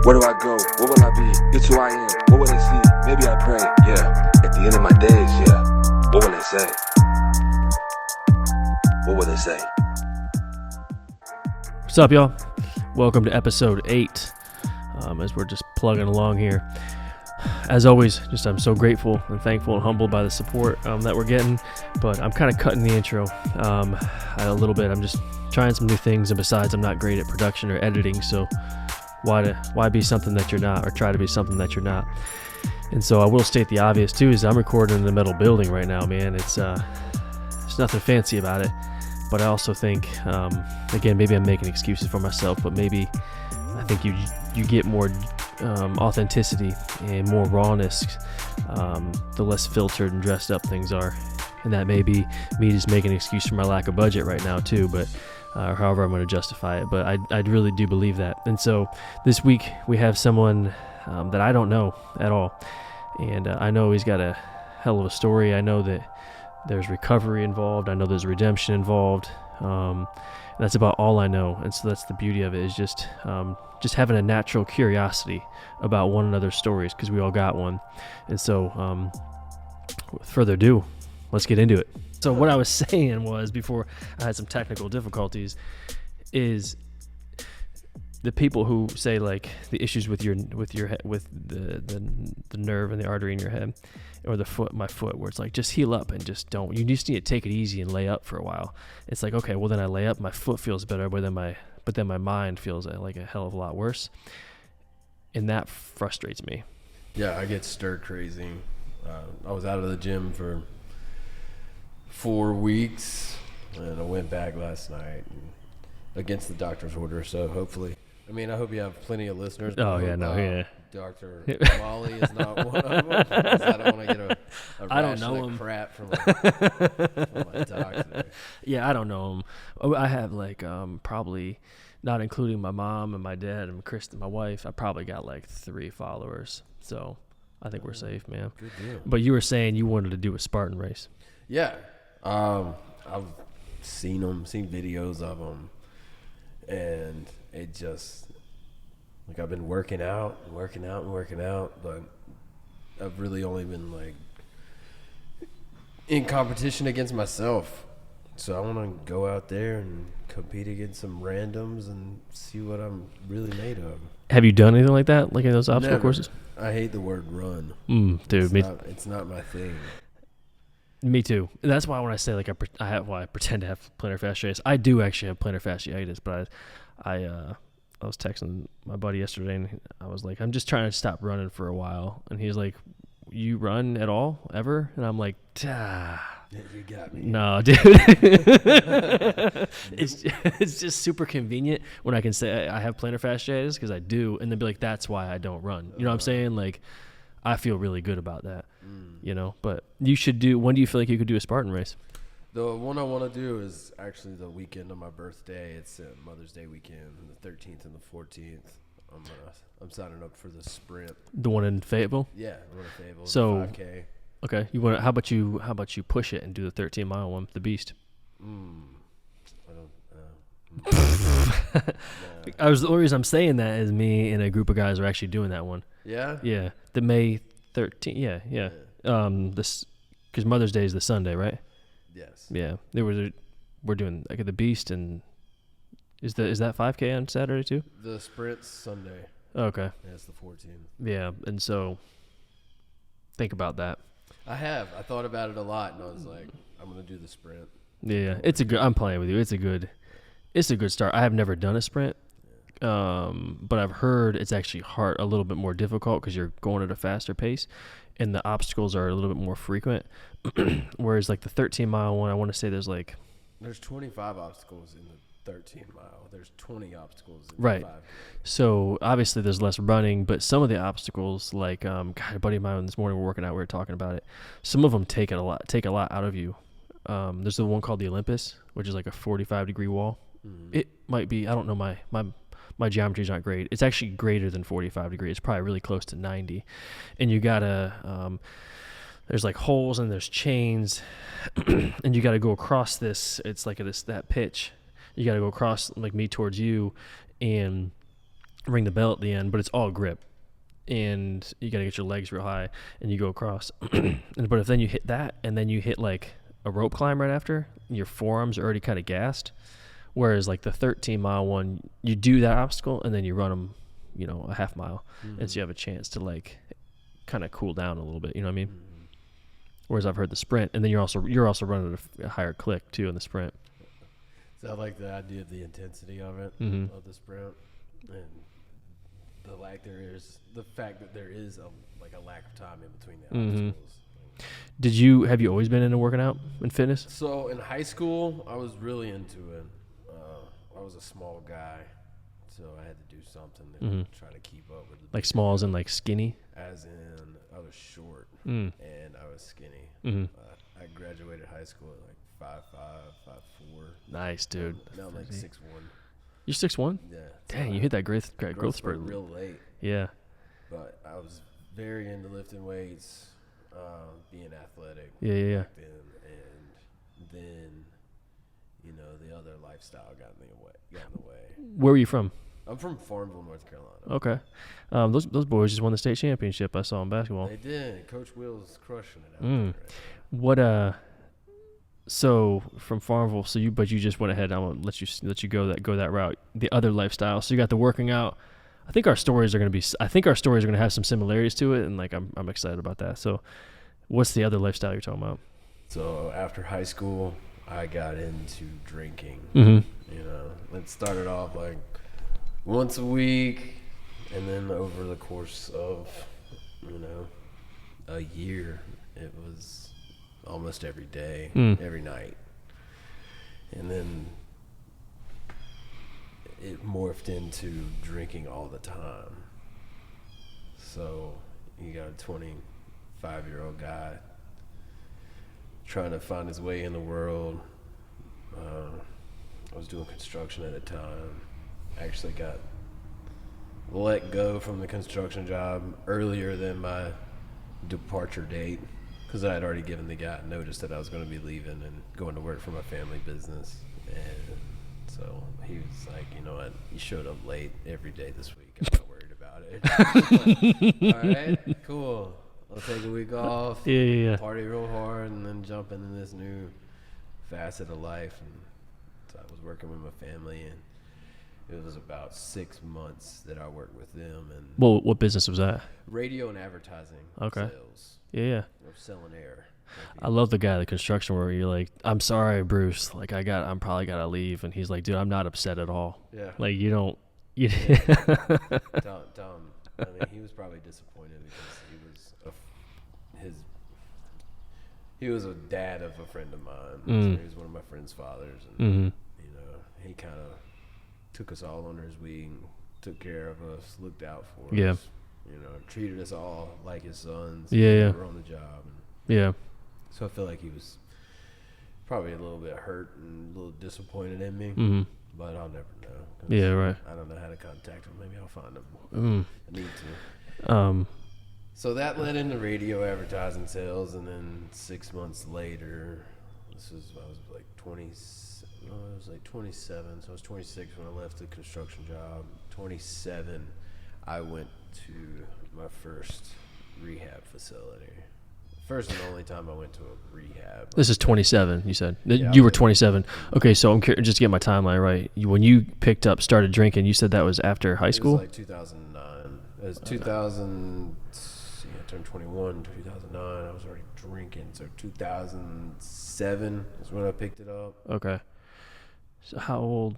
Where do I go? What will I be? It's who I am. What will they see? Maybe I pray. Yeah. At the end of my days, yeah. What will they say? What will they say? What's up, y'all? Welcome to episode 8. As we're just plugging along here. As always, I'm so grateful and thankful and humbled by the support that we're getting. But I'm kind of cutting the intro a little bit. I'm just trying some new things, and besides, I'm not great at production or editing, so why be something that you're not, or try to be something that you're not? And so I will state the obvious too, is I'm recording in the metal building right now, man. It's there's nothing fancy about it, but I also think, again, maybe I'm making excuses for myself, but maybe I think you get more authenticity and more rawness the less filtered and dressed up things are. And that may be me just making an excuse for my lack of budget right now too, but or however I'm going to justify it. But I really do believe that. And so this week we have someone that I don't know at all. And I know he's got a hell of a story. I know that there's recovery involved. I know there's redemption involved. That's about all I know. And so that's the beauty of it, is just having a natural curiosity about one another's stories, because we all got one. And so with further ado, let's get into it. So what I was saying was, before I had some technical difficulties, is the people who say like the issues with your head, with the nerve and the artery in your head, or my foot, where it's like, just heal up and just don't. You just need to take it easy and lay up for a while. It's like, okay, well then I lay up, my foot feels better, but then my mind feels like a hell of a lot worse, and that frustrates me. Yeah, I get stir crazy. I was out of the gym for 4 weeks, and I went back last night against the doctor's order. So hopefully, I hope you have plenty of listeners. Oh yeah, no, yeah. Dr. Molly is not one of them, 'cause I don't want to get a I don't rash know of him. crap from my doctor. Yeah, I don't know him. I have probably, not including my mom and my dad and Kristen, my wife, I probably got like 3 followers. So I think we're safe, man. Good deal. But you were saying you wanted to do a Spartan race. Yeah. I've seen videos of them, and it just, like, I've been working out, but I've really only been like in competition against myself. So I want to go out there and compete against some randoms and see what I'm really made of. Have you done anything like that, like in those obstacle courses? I hate the word run. Dude, it's not my thing. Me too. And that's why when I say like I pretend to have plantar fasciitis, I do actually have plantar fasciitis. But I was texting my buddy yesterday, and I was like, I'm just trying to stop running for a while. And he's like, you run at all ever? And I'm like, you got me. No, dude. It's just super convenient when I can say I have plantar fasciitis, because I do, and then be like, that's why I don't run. You know what I'm saying? Like, I feel really good about that. You know, but you should do. When do you feel like you could do a Spartan race? The one I want to do is actually the weekend of my birthday. It's Mother's Day weekend, the 13th and the 14th. I'm signing up for the sprint. The one in Fayetteville? Yeah, the one in Fayetteville. So, 5K. Okay, you want? How about you push it and do the 13-mile one, the Beast? I don't. No. The only reason I'm saying that is me and a group of guys are actually doing that one. Yeah. Yeah, the May 13th. Yeah. This, because Mother's Day is the Sunday, right? Yes. Yeah, we're doing like the Beast, and is that 5K on Saturday too? The sprint's Sunday. Okay. Yeah, it's the 14th. Yeah, and so think about that. I thought about it a lot, and I was like, I'm gonna do the sprint. Yeah, I'm playing with you. It's a good start. I have never done a sprint. But I've heard it's actually a little bit more difficult, because you're going at a faster pace, and the obstacles are a little bit more frequent. Whereas like the 13-mile one, I want to say there's 25 obstacles in the 13-mile. There's 20 obstacles in right. the 5K. So obviously there's less running, but some of the obstacles, like a buddy of mine this morning, we're working out, we were talking about it. Some of them take a lot out of you. There's the one called the Olympus, which is like a 45-degree wall. It might be, I don't know, my geometry's not great. It's actually greater than 45 degrees. It's probably really close to 90. And you gotta, there's like holes and there's chains, and you gotta go across this. It's like that pitch. You gotta go across, like me towards you, and ring the bell at the end, but it's all grip. And you got to get your legs real high and you go across. But if then you hit that and then you hit like a rope climb right after, your forearms are already kind of gassed. Whereas like the 13-mile one, you do that obstacle and then you run them, you know, a half mile. And so you have a chance to like kind of cool down a little bit. You know what I mean? Whereas I've heard the sprint, and then you're also running a higher click too in the sprint. So I like the idea of the intensity of it, of the sprint, and the fact that there is a lack of time in between the obstacles. Have you always been into working out and fitness? So in high school, I was really into it. I was a small guy, so I had to do something to try to keep up with. Like small as in like skinny? As in, I was short and I was skinny. I graduated high school at like 5'5", 5'4". Nice, dude. Now I'm like 6'1". You're 6'1"? Yeah. Dang, you hit that growth spurt real late. Yeah. But I was very into lifting weights, being athletic. Yeah. Back then, you know, the other lifestyle got in the way. Where were you from? I'm from Farmville, North Carolina. Okay. Those boys just won the state championship. I saw in basketball. They did. Coach Will's crushing it out there. Right? What so from Farmville, but you just went ahead. I'm gonna let you go that route. The other lifestyle. So you got the working out. I think our stories are gonna have some similarities to it, and like I'm excited about that. So, what's the other lifestyle you're talking about? So after high school, I got into drinking. You know, it started off like once a week, and then over the course of, you know, a year, it was almost every day, every night. And then it morphed into drinking all the time. So you got a 25-year-old guy trying to find his way in the world. I was doing construction at the time. I actually got let go from the construction job earlier than my departure date because I had already given the guy notice that I was going to be leaving and going to work for my family business. And so he was like, you know what, you showed up late every day this week. I'm not worried about it. All right, cool. I'll take a week off, party real hard, and then jump into this new facet of life. And so I was working with my family, and it was about 6 months that I worked with them. And what business was that? Radio and advertising. Okay. Sales. Yeah. Of selling air. I love the guy at the construction where you're like, I'm sorry, Bruce. Like I'm probably gotta leave, and he's like, dude, I'm not upset at all. Yeah. Like you don't. Tom. I mean, he was probably disappointed because he was a dad of a friend of mine. So he was one of my friend's fathers, and you know, he kind of took us all under his wing, took care of us, looked out for us. You know, treated us all like his sons. We were on the job. So I feel like he was probably a little bit hurt and a little disappointed in me. But I'll never know. Yeah, right. I don't know how to contact him. Maybe I'll find him. I need to. So that led into radio advertising sales, and then 6 months later, I was like 27. So I was 26 when I left the construction job. 27, I went to my first rehab facility. First and only time I went to a rehab. This is 27, you said. Yeah, you were 27. Okay, so I'm curious, just to get my timeline right. When you started drinking, you said that was after high school? It was like 2009. It was 2000. I turned 21 in 2009. I was already drinking. So 2007 is when I picked it up. Okay. So how old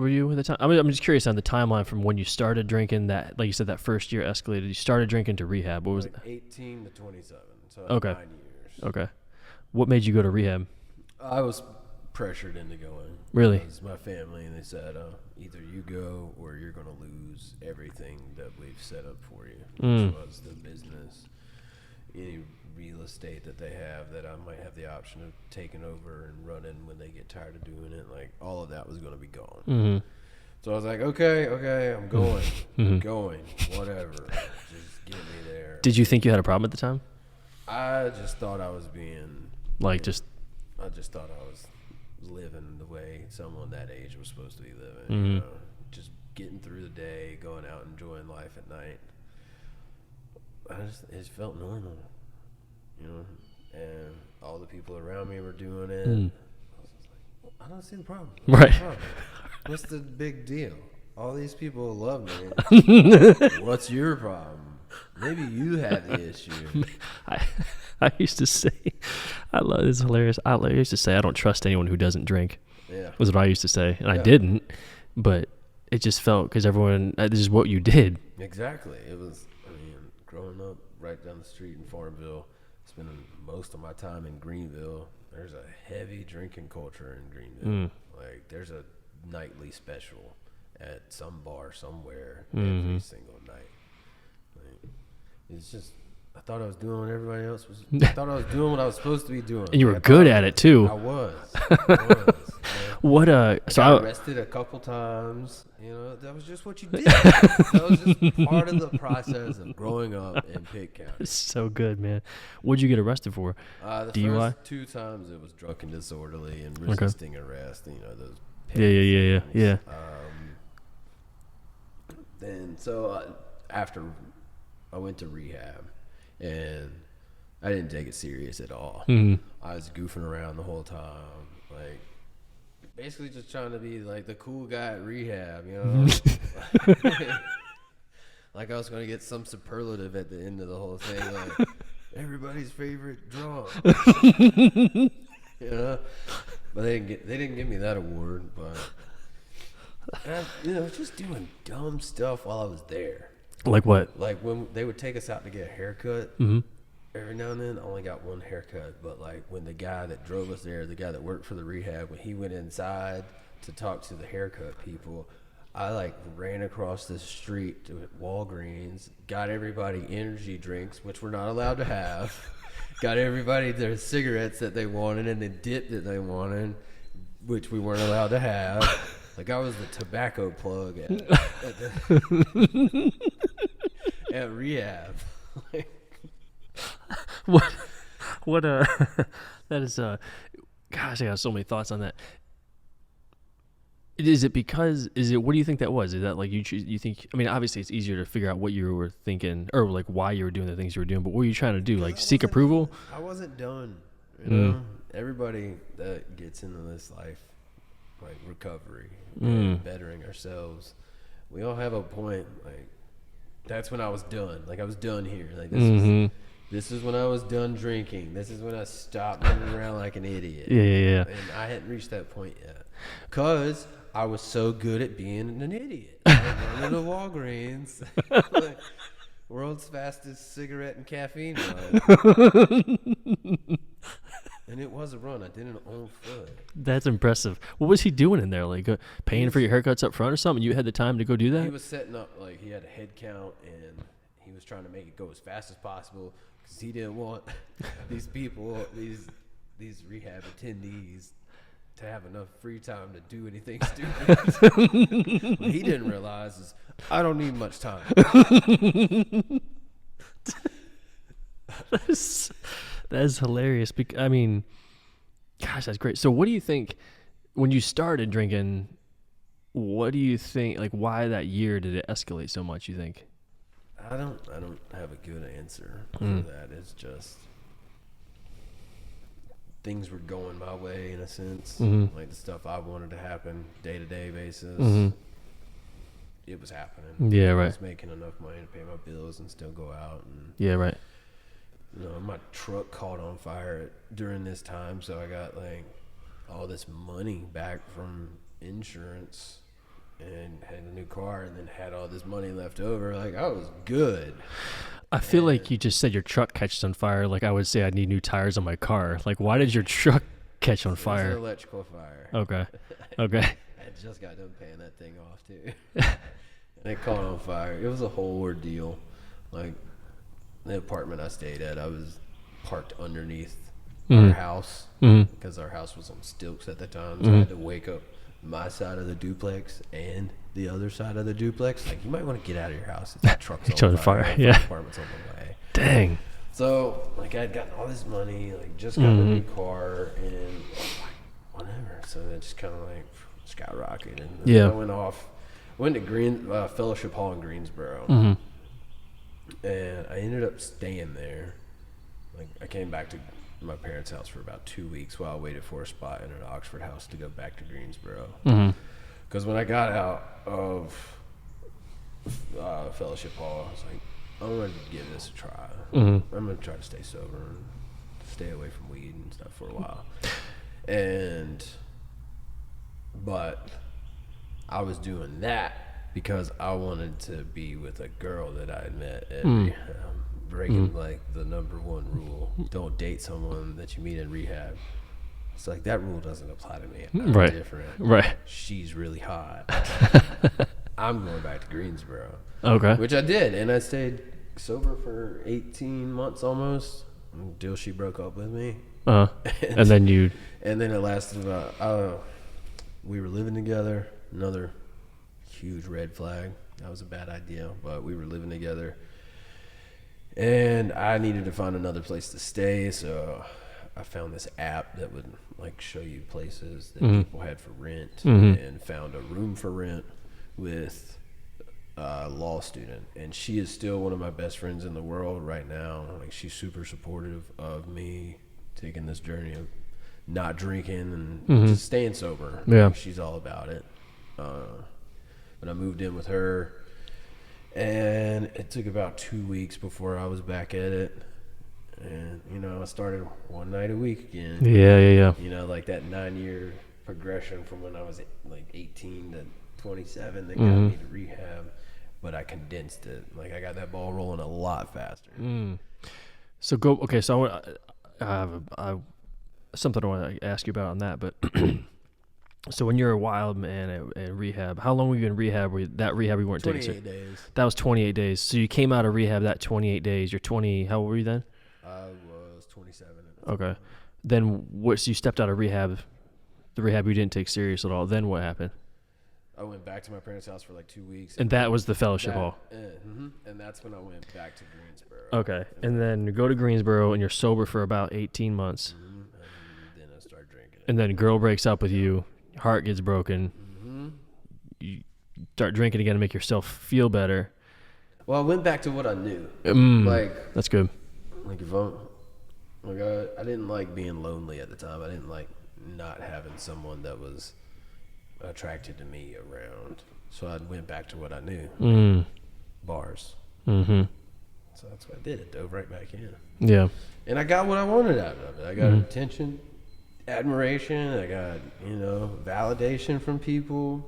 were you at the time? I mean, I'm just curious on the timeline from when you started drinking. That, like you said, that first year escalated. You started drinking to rehab. What was it? 18 to 27. So 9 years. Okay. What made you go to rehab? I was pressured into going. Really? It was my family, and they said, either you go or you're going to lose everything that we've set up for you, which was the business, any real estate that they have that I might have the option of taking over and running when they get tired of doing it. Like, all of that was going to be gone. So I was like, okay, I'm going. I'm going. Whatever. Just get me there. Did you think you had a problem at the time? I just thought I was being... I just thought I was living the way someone that age was supposed to be living. You know? Just getting through the day, going out, enjoying life at night. It just felt normal, you know, and all the people around me were doing it. I was just like, I don't see the problem. Right. What's the big deal? All these people love me. What's your problem? Maybe you have the issue. I used to say, I love this, hilarious. I used to say I don't trust anyone who doesn't drink. Yeah, Was what I used to say, and I didn't, but it just felt because everyone, this is what you did. exactly. It was. I mean, growing up right down the street in Farmville, spending most of my time in Greenville. There's a heavy drinking culture in Greenville. Like, there's a nightly special at some bar somewhere every single night. Like, it's just, I thought I was doing what everybody else was. I thought I was doing what I was supposed to be doing. And you were good at it too. I was. Yeah. What I so got arrested a couple times. You know, that was just what you did. That was just part of the process of growing up in Pitt County. so good, man. What'd you get arrested for? The DUI? first 2 times it was drunk and disorderly and resisting arrest. You know, those. Yeah. Then after I went to rehab, and I didn't take it serious at all. I was goofing around the whole time, like basically just trying to be like the cool guy at rehab, you know. Like I was going to get some superlative at the end of the whole thing, like everybody's favorite drunk. You know, but they didn't give me that award, but. And you know, just doing dumb stuff while I was there. Like what? Like when they would take us out to get a haircut, every now and then I only got one haircut. But like when the guy that drove us there, the guy that worked for the rehab, when he went inside to talk to the haircut people, I like ran across the street to Walgreens, got everybody energy drinks, which we're not allowed to have, got everybody their cigarettes that they wanted and the dip that they wanted, which we weren't allowed to have. Like I was the tobacco plug at rehab. What that is gosh, I got so many thoughts on that. What do you think that was? Is that like you think, I mean, obviously it's easier to figure out what you were thinking or like why you were doing the things you were doing, but what were you trying to do? Like seek approval? I wasn't done. You know? Everybody that gets into this life, like recovery, and bettering ourselves, we all have a point. Like that's when I was done. Like I was done here. Like this is when I was done drinking. This is when I stopped running around like an idiot. Yeah. And I hadn't reached that point yet, cause I was so good at being an idiot. I was running to Walgreens, like, world's fastest cigarette and caffeine run. And it was a run. I did it on foot. That's impressive. What was he doing in there? Like paying for your haircuts up front or something? You had the time to go do that? He was setting up, like he had a head count, and he was trying to make it go as fast as possible because he didn't want these people, these rehab attendees, to have enough free time to do anything stupid. What he didn't realize is I don't need much time. That's hilarious. I mean, gosh, that's great. So what do you think when you started drinking, what do you think, like why that year did it escalate so much, you think? I don't have a good answer for that. It's just things were going my way in a sense. Like the stuff I wanted to happen day-to-day basis. It was happening. Yeah, right. I was making enough money to pay my bills and still go out. And, yeah, right. you know, my truck caught on fire during this time, so I got like all this money back from insurance and had a new car and then had all this money left over. Like I was good. I feel like you just said your truck catches on fire. Like I would say I need new tires on my car. Like why did your truck catch on fire? It was an electrical fire. Okay. I just got done paying that thing off too. And it caught on fire. It was a whole ordeal. Like the apartment I stayed at, I was parked underneath our house because our house was on stilts at the time. So I had to wake up my side of the duplex and the other side of the duplex. Like, you might want to get out of your house. That truck's on fire. Yeah. The apartment's on the way. Dang. So, like, I'd gotten all this money, like, just got a new car, and whatever. So it just kind of, like, skyrocketed. And I went went to Fellowship Hall in Greensboro, and I ended up staying there. Like, I came back to my parents' house for about 2 weeks while I waited for a spot in an Oxford house to go back to Greensboro. Because when I got out of Fellowship Hall, I was like, I'm going to give this a try. I'm going to try to stay sober and stay away from weed and stuff for a while. But I was doing that because I wanted to be with a girl that I had met at rehab, breaking like the number one rule: don't date someone that you meet in rehab. It's like, that rule doesn't apply to me. I'm different. Right. She's really hot. I'm going back to Greensboro. Okay. Which I did, and I stayed sober for 18 months almost until she broke up with me. And then it lasted about, we were living together. Another huge red flag. That was a bad idea, but we were living together. And I needed to find another place to stay, so I found this app that would like show you places that people had for rent, and found a room for rent with a law student. And she is still one of my best friends in the world right now. Like, she's super supportive of me taking this journey of not drinking and just staying sober. Yeah. Like, she's all about it. But I moved in with her, and it took about 2 weeks before I was back at it. And, I started one night a week again. Yeah. Like that 9-year progression from when I was like 18 to 27 that got me to rehab. But I condensed it. Like, I got that ball rolling a lot faster. So I have something I want to ask you about on that. But so when you're a wild man at rehab, how long were you in rehab? That rehab you weren't taking? 28 days. That was 28 days. So you came out of rehab that 28 days. You're 20. How old were you then? I was 27. Okay. Then so you stepped out of rehab, the rehab you didn't take serious at all. Then what happened? I went back to my parents' house for like 2 weeks. And that was the Fellowship Hall. And that's when I went back to Greensboro. Okay. And then you go to Greensboro and you're sober for about 18 months. And then I started drinking. And then a girl breaks up with you. Your heart gets broken. You start drinking again to make yourself feel better. Well, I went back to what I knew. Like, that's good. Like, I didn't like being lonely at the time. I didn't like not having someone that was attracted to me around. So I went back to what I knew. Bars. So that's what I did. It dove right back in. Yeah. And I got what I wanted out of it. I got attention, admiration. I got, validation from people.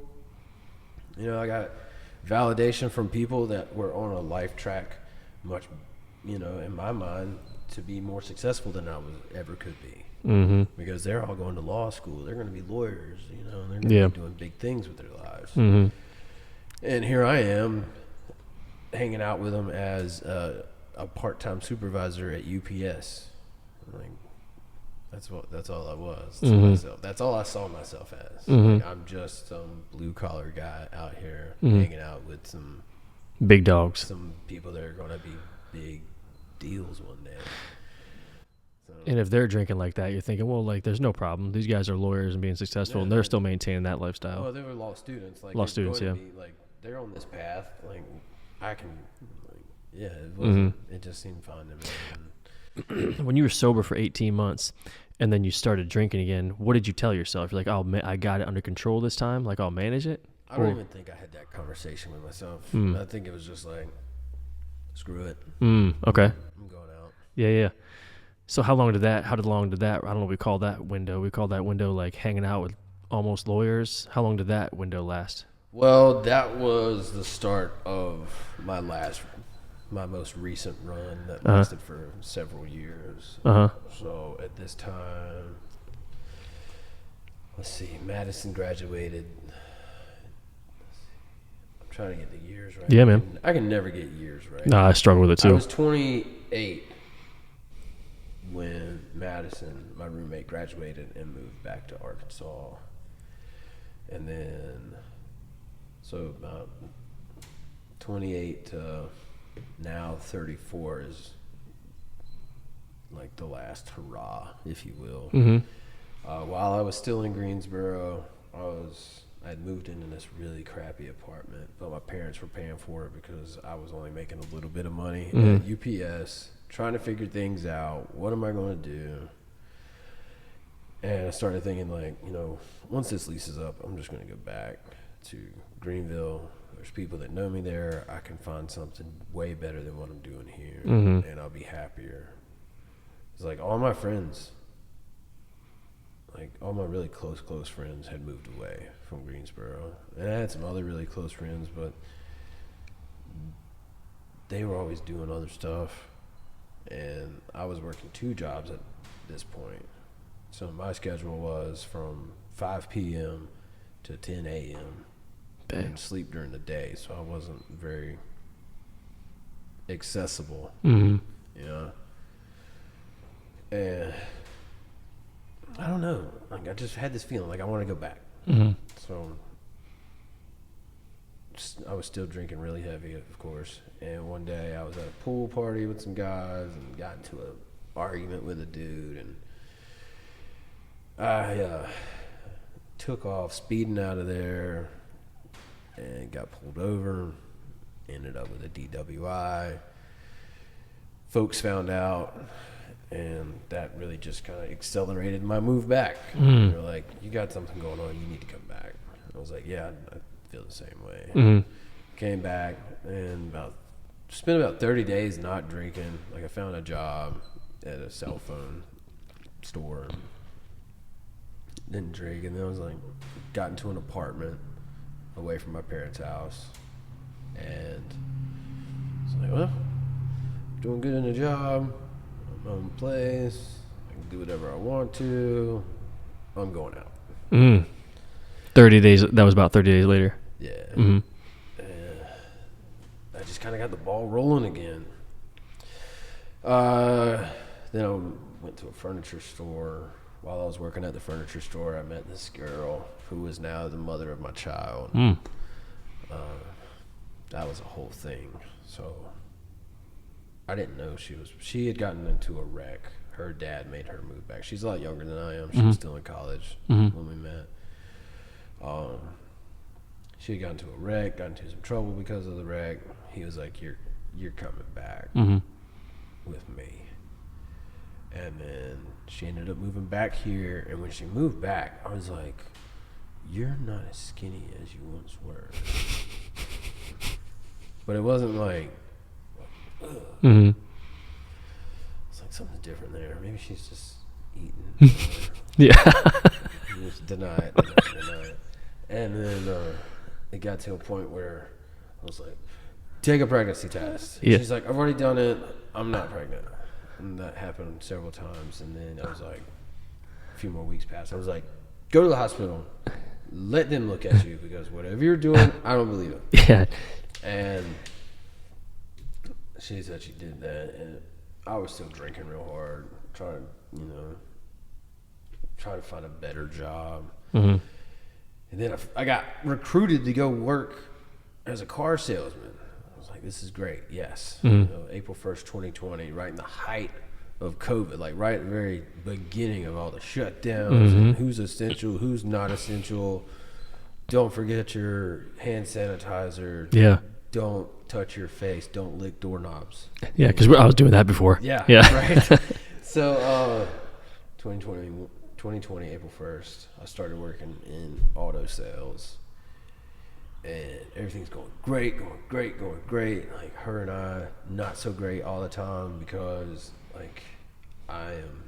I got validation from people that were on a life track much, in my mind, to be more successful than I ever could be. Because they're all going to law school. They're going to be lawyers, and they're going to be doing big things with their lives. And here I am hanging out with them as a part-time supervisor at UPS. Like, that's all I was to myself. That's all I saw myself as. Like, I'm just some blue-collar guy out here hanging out with some big dogs, some people that are going to be big deals one day. And if they're drinking like that, you're thinking, well, like, there's no problem. These guys are lawyers and being successful, and they're still maintaining that lifestyle. Well, they were law students. Like, law students, yeah. Like, they're on this path. Like, I can, it wasn't. It just seemed fine to me. When you were sober for 18 months, and then you started drinking again, what did you tell yourself? You're like, oh, I got it under control this time. Like, I'll manage it. I don't even think I had that conversation with myself. I think it was just like, screw it. Okay. I'm going out. Yeah. So how long did that, I don't know what we call that window. We call that window like hanging out with almost lawyers. How long did that window last? Well, that was the start of my most recent run that lasted for several years. So at this time, let's see, Madison graduated. I'm trying to get the years right. Yeah, man. I can never get years right. Nah, I struggle with it too. I was 28 when Madison, my roommate, graduated and moved back to Arkansas. And then, so about 28 to now 34 is like the last hurrah, if you will. While I was still in Greensboro, I had moved into this really crappy apartment, but my parents were paying for it because I was only making a little bit of money at UPS, trying to figure things out. What am I going to do? And I started thinking, like, you know, once this lease is up, I'm just going to go back to Greenville. There's people that know me there. I can find something way better than what I'm doing here, and I'll be happier. It's like all my friends, like all my really close friends had moved away from Greensboro. And I had some other really close friends, but they were always doing other stuff. And I was working 2 jobs at this point. So my schedule was from 5 p.m. to 10 a.m. and sleep during the day. So I wasn't very accessible, you know. And I don't know. Like, I just had this feeling like I want to go back. So I was still drinking really heavy, of course. And one day I was at a pool party with some guys and got into an argument with a dude. And I took off speeding out of there and got pulled over. Ended up with a DWI. Folks found out. And that really just kind of accelerated my move back. They're like, you got something going on, you need to come back. I was like, yeah, I feel the same way. Came back and spent about 30 days not drinking. Like, I found a job at a cell phone store. Didn't drink. And then I was like, got into an apartment away from my parents' house. And I was like, well, doing good in the job. Own place, I can do whatever I want to. I'm going out. 30 days. That was about 30 days later. Yeah. And I just kind of got the ball rolling again. Then I went to a furniture store. While I was working at the furniture store, I met this girl who is now the mother of my child. That was a whole thing. So I didn't know she had gotten into a wreck. Her dad made her move back. She's a lot younger than I am. She was still in college when we met. She had gotten into a wreck, got into some trouble because of the wreck. He was like, you're coming back with me. And then she ended up moving back here. And when she moved back, I was like, you're not as skinny as you once were. But it wasn't like, it's like something's different there. Maybe she's just eating. Yeah. Just deny it. And then it got to a point where I was like, take a pregnancy test. Yeah. She's like, I've already done it. I'm not pregnant. And that happened several times. And then I was like, a few more weeks passed. I was like, go to the hospital. Let them look at you, because whatever you're doing, I don't believe it. Yeah. And she said she did that, and I was still drinking real hard, trying to find a better job. And then I got recruited to go work as a car salesman. I was like, this is great. Yes. April 1st, 2020, right in the height of COVID, like right at the very beginning of all the shutdowns and who's essential, who's not essential. Don't forget your hand sanitizer. Yeah. Don't touch your face. Don't lick doorknobs. Yeah, because I was doing that before. Yeah. Right. So 2020, April 1st, I started working in auto sales. And everything's going great. Like, her and I, not so great all the time, because, like, I am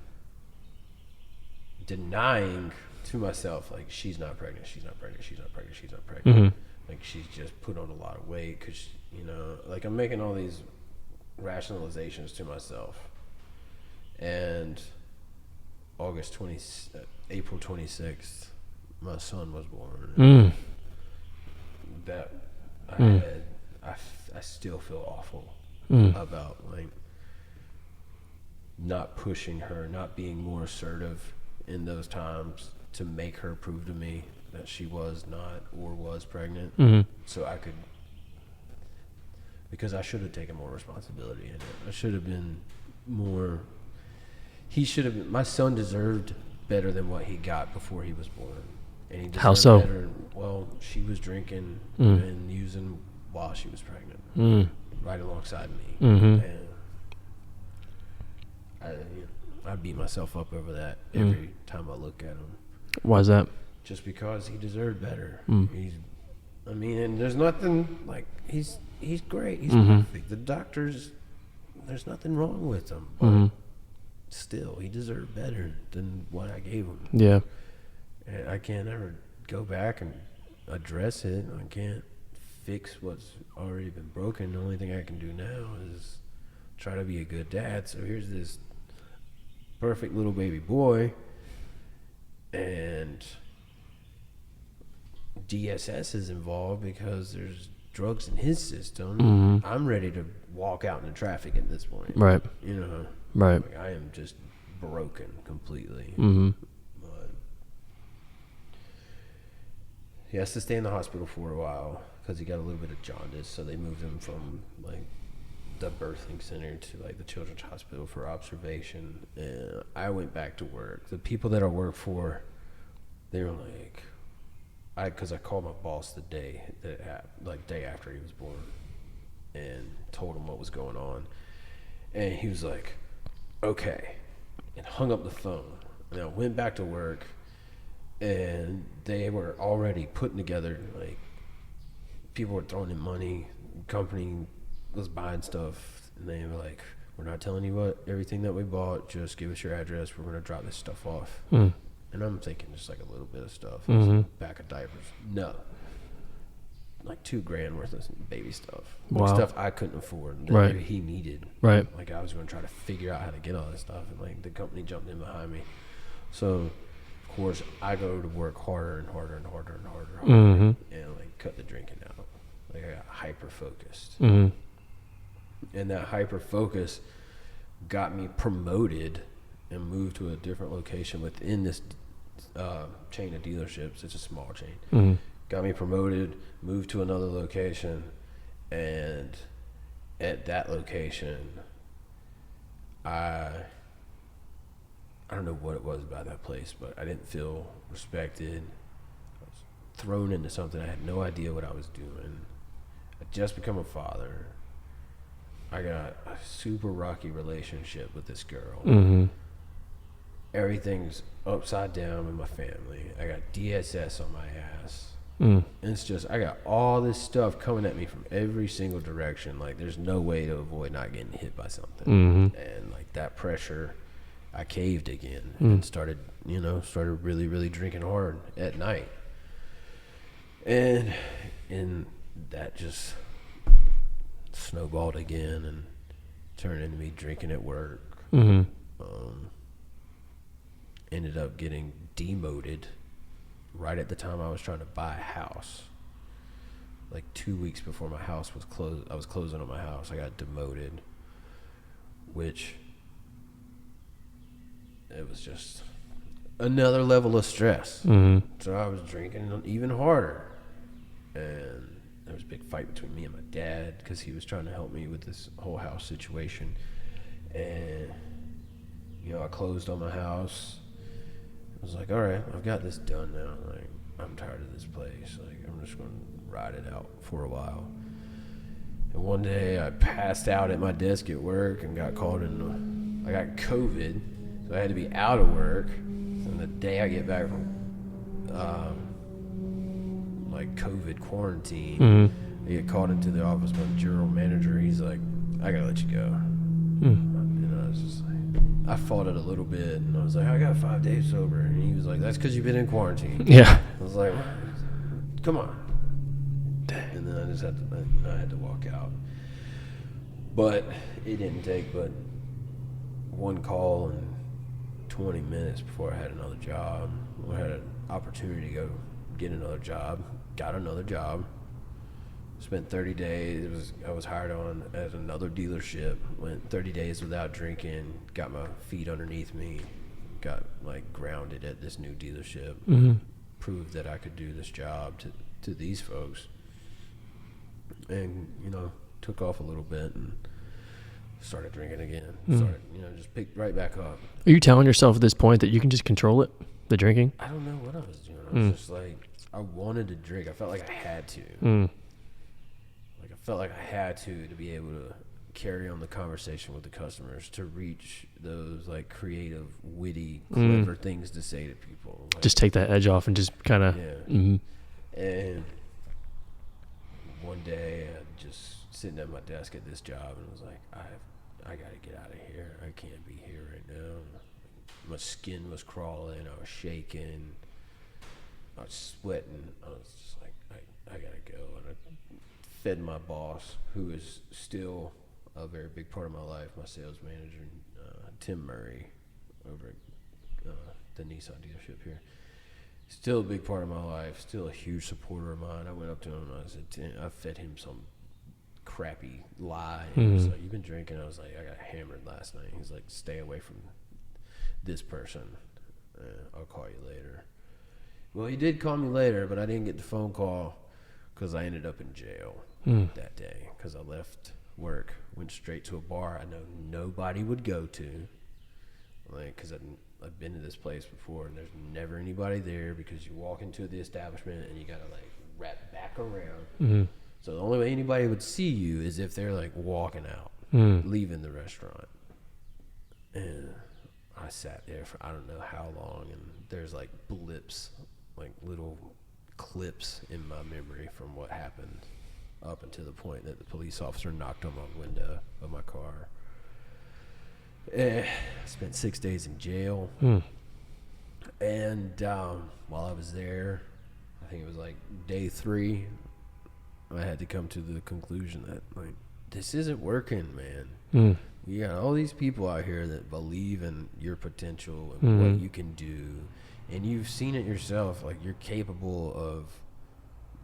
denying to myself, like, she's not pregnant. Like, she's just put on a lot of weight because, like, I'm making all these rationalizations to myself. And April 26th, my son was born. That I still feel awful about, like, not pushing her, not being more assertive in those times to make her prove to me that she was not or was pregnant. So I could, because I should have taken more responsibility in it. I should have been more, my son deserved better than what he got before he was born. And he How deserved so? better. Well, she was drinking and using while she was pregnant, right alongside me. Mm-hmm. And I beat myself up over that every time I look at him. Why is that? Just because he deserved better. And there's nothing like he's great. He's perfect. The doctors, there's nothing wrong with him. But still, he deserved better than what I gave him. Yeah. And I can't ever go back and address it. I can't fix what's already been broken. The only thing I can do now is try to be a good dad. So here's this perfect little baby boy, and DSS is involved because there's drugs in his system. I'm ready to walk out into traffic at this point. Right. Right. Like I am just broken completely. But he has to stay in the hospital for a while because he got a little bit of jaundice, so they moved him from like the birthing center to like the children's hospital for observation. And I went back to work. The people that I work for, they were like, because I called my boss the day day after he was born, and told him what was going on, and he was like, okay, and hung up the phone. And I went back to work, and they were already putting together, like, people were throwing in money, company was buying stuff, and they were like, we're not telling you everything that we bought, just give us your address, we're going to drop this stuff off. And I'm thinking just like a little bit of stuff, back of diapers. No, like $2,000 worth of baby stuff, like stuff I couldn't afford that maybe he needed. Right. Like I was going to try to figure out how to get all this stuff, and like the company jumped in behind me. So of course I go to work harder and harder and harder and harder, and like cut the drinking out. Like I got hyper focused, and that hyper focus got me promoted and moved to a different location within this chain of dealerships. It's a small chain. Got me promoted, moved to another location, and at that location, I don't know what it was about that place, but I didn't feel respected. I was thrown into something. I had no idea what I was doing. I'd just become a father. I got a super rocky relationship with this girl. Everything's upside down in my family. I got DSS on my ass. And it's just, I got all this stuff coming at me from every single direction. Like, there's no way to avoid not getting hit by something. And like that pressure, I caved again and started really, really drinking hard at night. And that just snowballed again and turned into me drinking at work. Ended up getting demoted right at the time I was trying to buy a house. Like 2 weeks before my house was closed, I was closing on my house. I got demoted, which it was just another level of stress. So I was drinking even harder, and there was a big fight between me and my dad because he was trying to help me with this whole house situation. And I closed on my house. I was like, all right, I've got this done now. Like, I'm tired of this place. Like, I'm just going to ride it out for a while. And one day I passed out at my desk at work and got called in. I got COVID, so I had to be out of work. And the day I get back from like COVID quarantine, I get called into the office by the general manager. He's like, I got to let you go. And I was just like, I fought it a little bit, and I was like, I got 5 days sober. And he was like, that's because you've been in quarantine. Yeah. I was like, come on. And then I just had to, I had to walk out. But it didn't take but one call and 20 minutes before I had another job. I had an opportunity to go get another job. Got another job. Spent 30 days. I was hired on at another dealership. Went 30 days without drinking. Got my feet underneath me. Got like grounded at this new dealership. Proved that I could do this job to these folks. And took off a little bit and started drinking again. Started just picked right back up. Are you telling yourself at this point that you can just control it? The drinking? I don't know what I was doing. I was just like, I wanted to drink. I felt like I had to. Like I felt like I had to be able to carry on the conversation with the customers, to reach those like creative, witty, clever things to say to people. Like, Just take that edge off and just kind of. yeah. And one day, I just sitting at my desk at this job, and I was like, I got to get out of here. I can't be here right now. My skin was crawling. I was shaking. I was sweating. I was just like, I got to go. And I fed my boss, who is still a very big part of my life, my sales manager, Tim Murray, over at the Nissan dealership here. Still a big part of my life, still a huge supporter of mine. I went up to him and I said, I fed him some crappy lie. And he was like, "You've been drinking?" I was like, "I got hammered last night." He's like, "Stay away from this person. I'll call you later." Well, he did call me later, but I didn't get the phone call because I ended up in jail that day because I left work, went straight to a bar I know nobody would go to, like, because I've been to this place before and there's never anybody there, because you walk into the establishment and you gotta like wrap back around. So the only way anybody would see you is if they're like walking out, leaving the restaurant. And I sat there for I don't know how long, and there's like blips, like little clips in my memory from what happened up until the point that the police officer knocked on my window of my car. I spent 6 days in jail. And while I was there, I think it was like day 3, I had to come to the conclusion that like, this isn't working, man. You got all these people out here that believe in your potential and what you can do, and you've seen it yourself. Like, you're capable of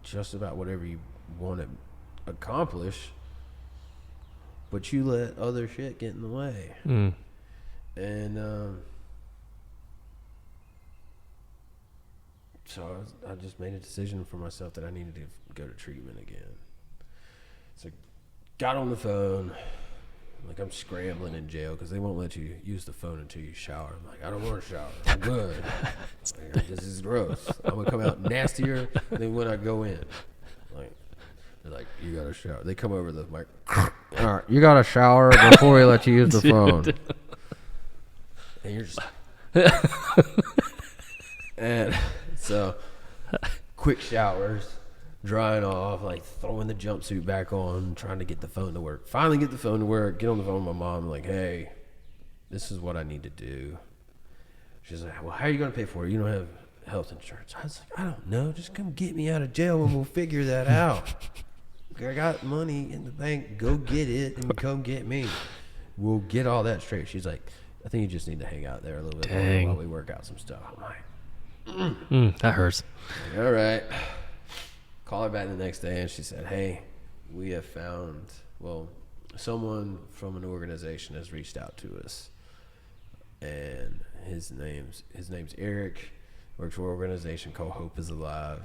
just about whatever you want to accomplish, but you let other shit get in the way. And so I just made a decision for myself that I needed to go to treatment again. So got on the phone. Like, I'm scrambling in jail because they won't let you use the phone until you shower. I'm like, I don't want to shower. I'm good. Like, this is gross. I'm going to come out nastier than when I go in. Like, they're like, you got to shower. They come over the mic. All right, you got to shower before we let you use the phone. And you're just... And so, quick showers. Drying off, like throwing the jumpsuit back on, trying to get the phone to work. Finally get the phone to work, get on the phone with my mom, like, hey, this is what I need to do. She's like, well, how are you going to pay for it? You don't have health insurance. I was like, I don't know. Just come get me out of jail and we'll figure that out. I got money in the bank. Go get it and come get me. We'll get all that straight. She's like, I think you just need to hang out there a little bit more while we work out some stuff. I'm like, that hurts. Like, all right. Call her back the next day, and she said, hey, we have found, well, someone from an organization has reached out to us, and his name's Eric, works for an organization called Hope is Alive.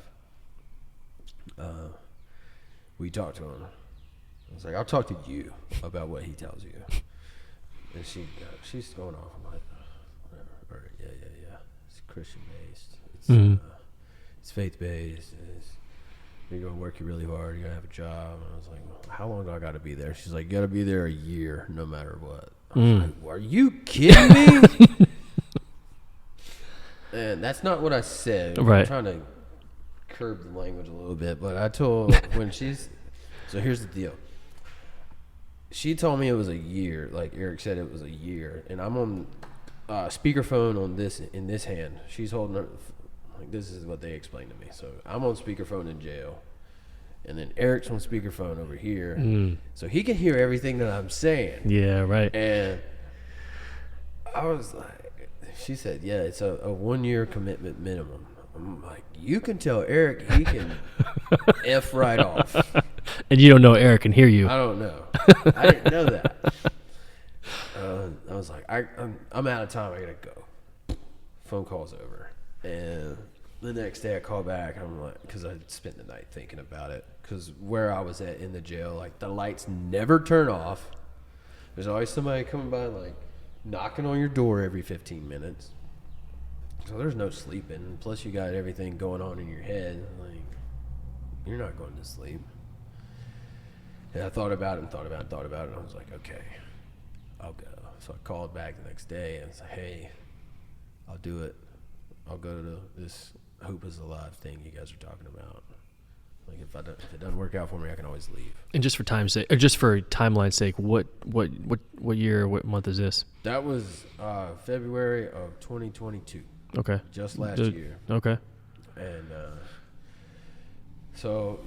We talked to him. I was like, I'll talk to you about what he tells you. And she's going off. I'm like, whatever. All right, yeah. It's Christian-based. It's faith-based. You're going to work really hard. You're going to have a job. And I was like, well, how long do I got to be there? She's like, you got to be there a year no matter what. I was like, are you kidding me? And that's not what I said. Right. I'm trying to curb the language a little bit. But I told so here's the deal. She told me it was a year. Like Eric said, it was a year. And I'm on speakerphone in this hand. She's holding her... Like, this is what they explained to me. So I'm on speakerphone in jail, and then Eric's on speakerphone over here, so he can hear everything that I'm saying. Yeah, right. And I was like, she said, yeah, it's a 1-year commitment minimum. I'm like, you can tell Eric he can F right off. And you don't know Eric can hear you. I don't know. I didn't know that. I was like, I'm out of time. I gotta go. Phone call's over. And the next day I call back, and I'm like, because I spent the night thinking about it, because where I was at in the jail, like, the lights never turn off. There's always somebody coming by, like, knocking on your door every 15 minutes. So there's no sleeping. Plus you got everything going on in your head. Like, you're not going to sleep. And I thought about it and thought about it and thought about it. And I was like, okay, I'll go. So I called back the next day and said, hey, I'll do it. I'll go to this Hope is Alive thing you guys are talking about. Like, if it doesn't work out for me, I can always leave. And just for time's sake, or just for timeline's sake, what year, what month is this? That was February of 2022. Okay. Just last year. Okay. And so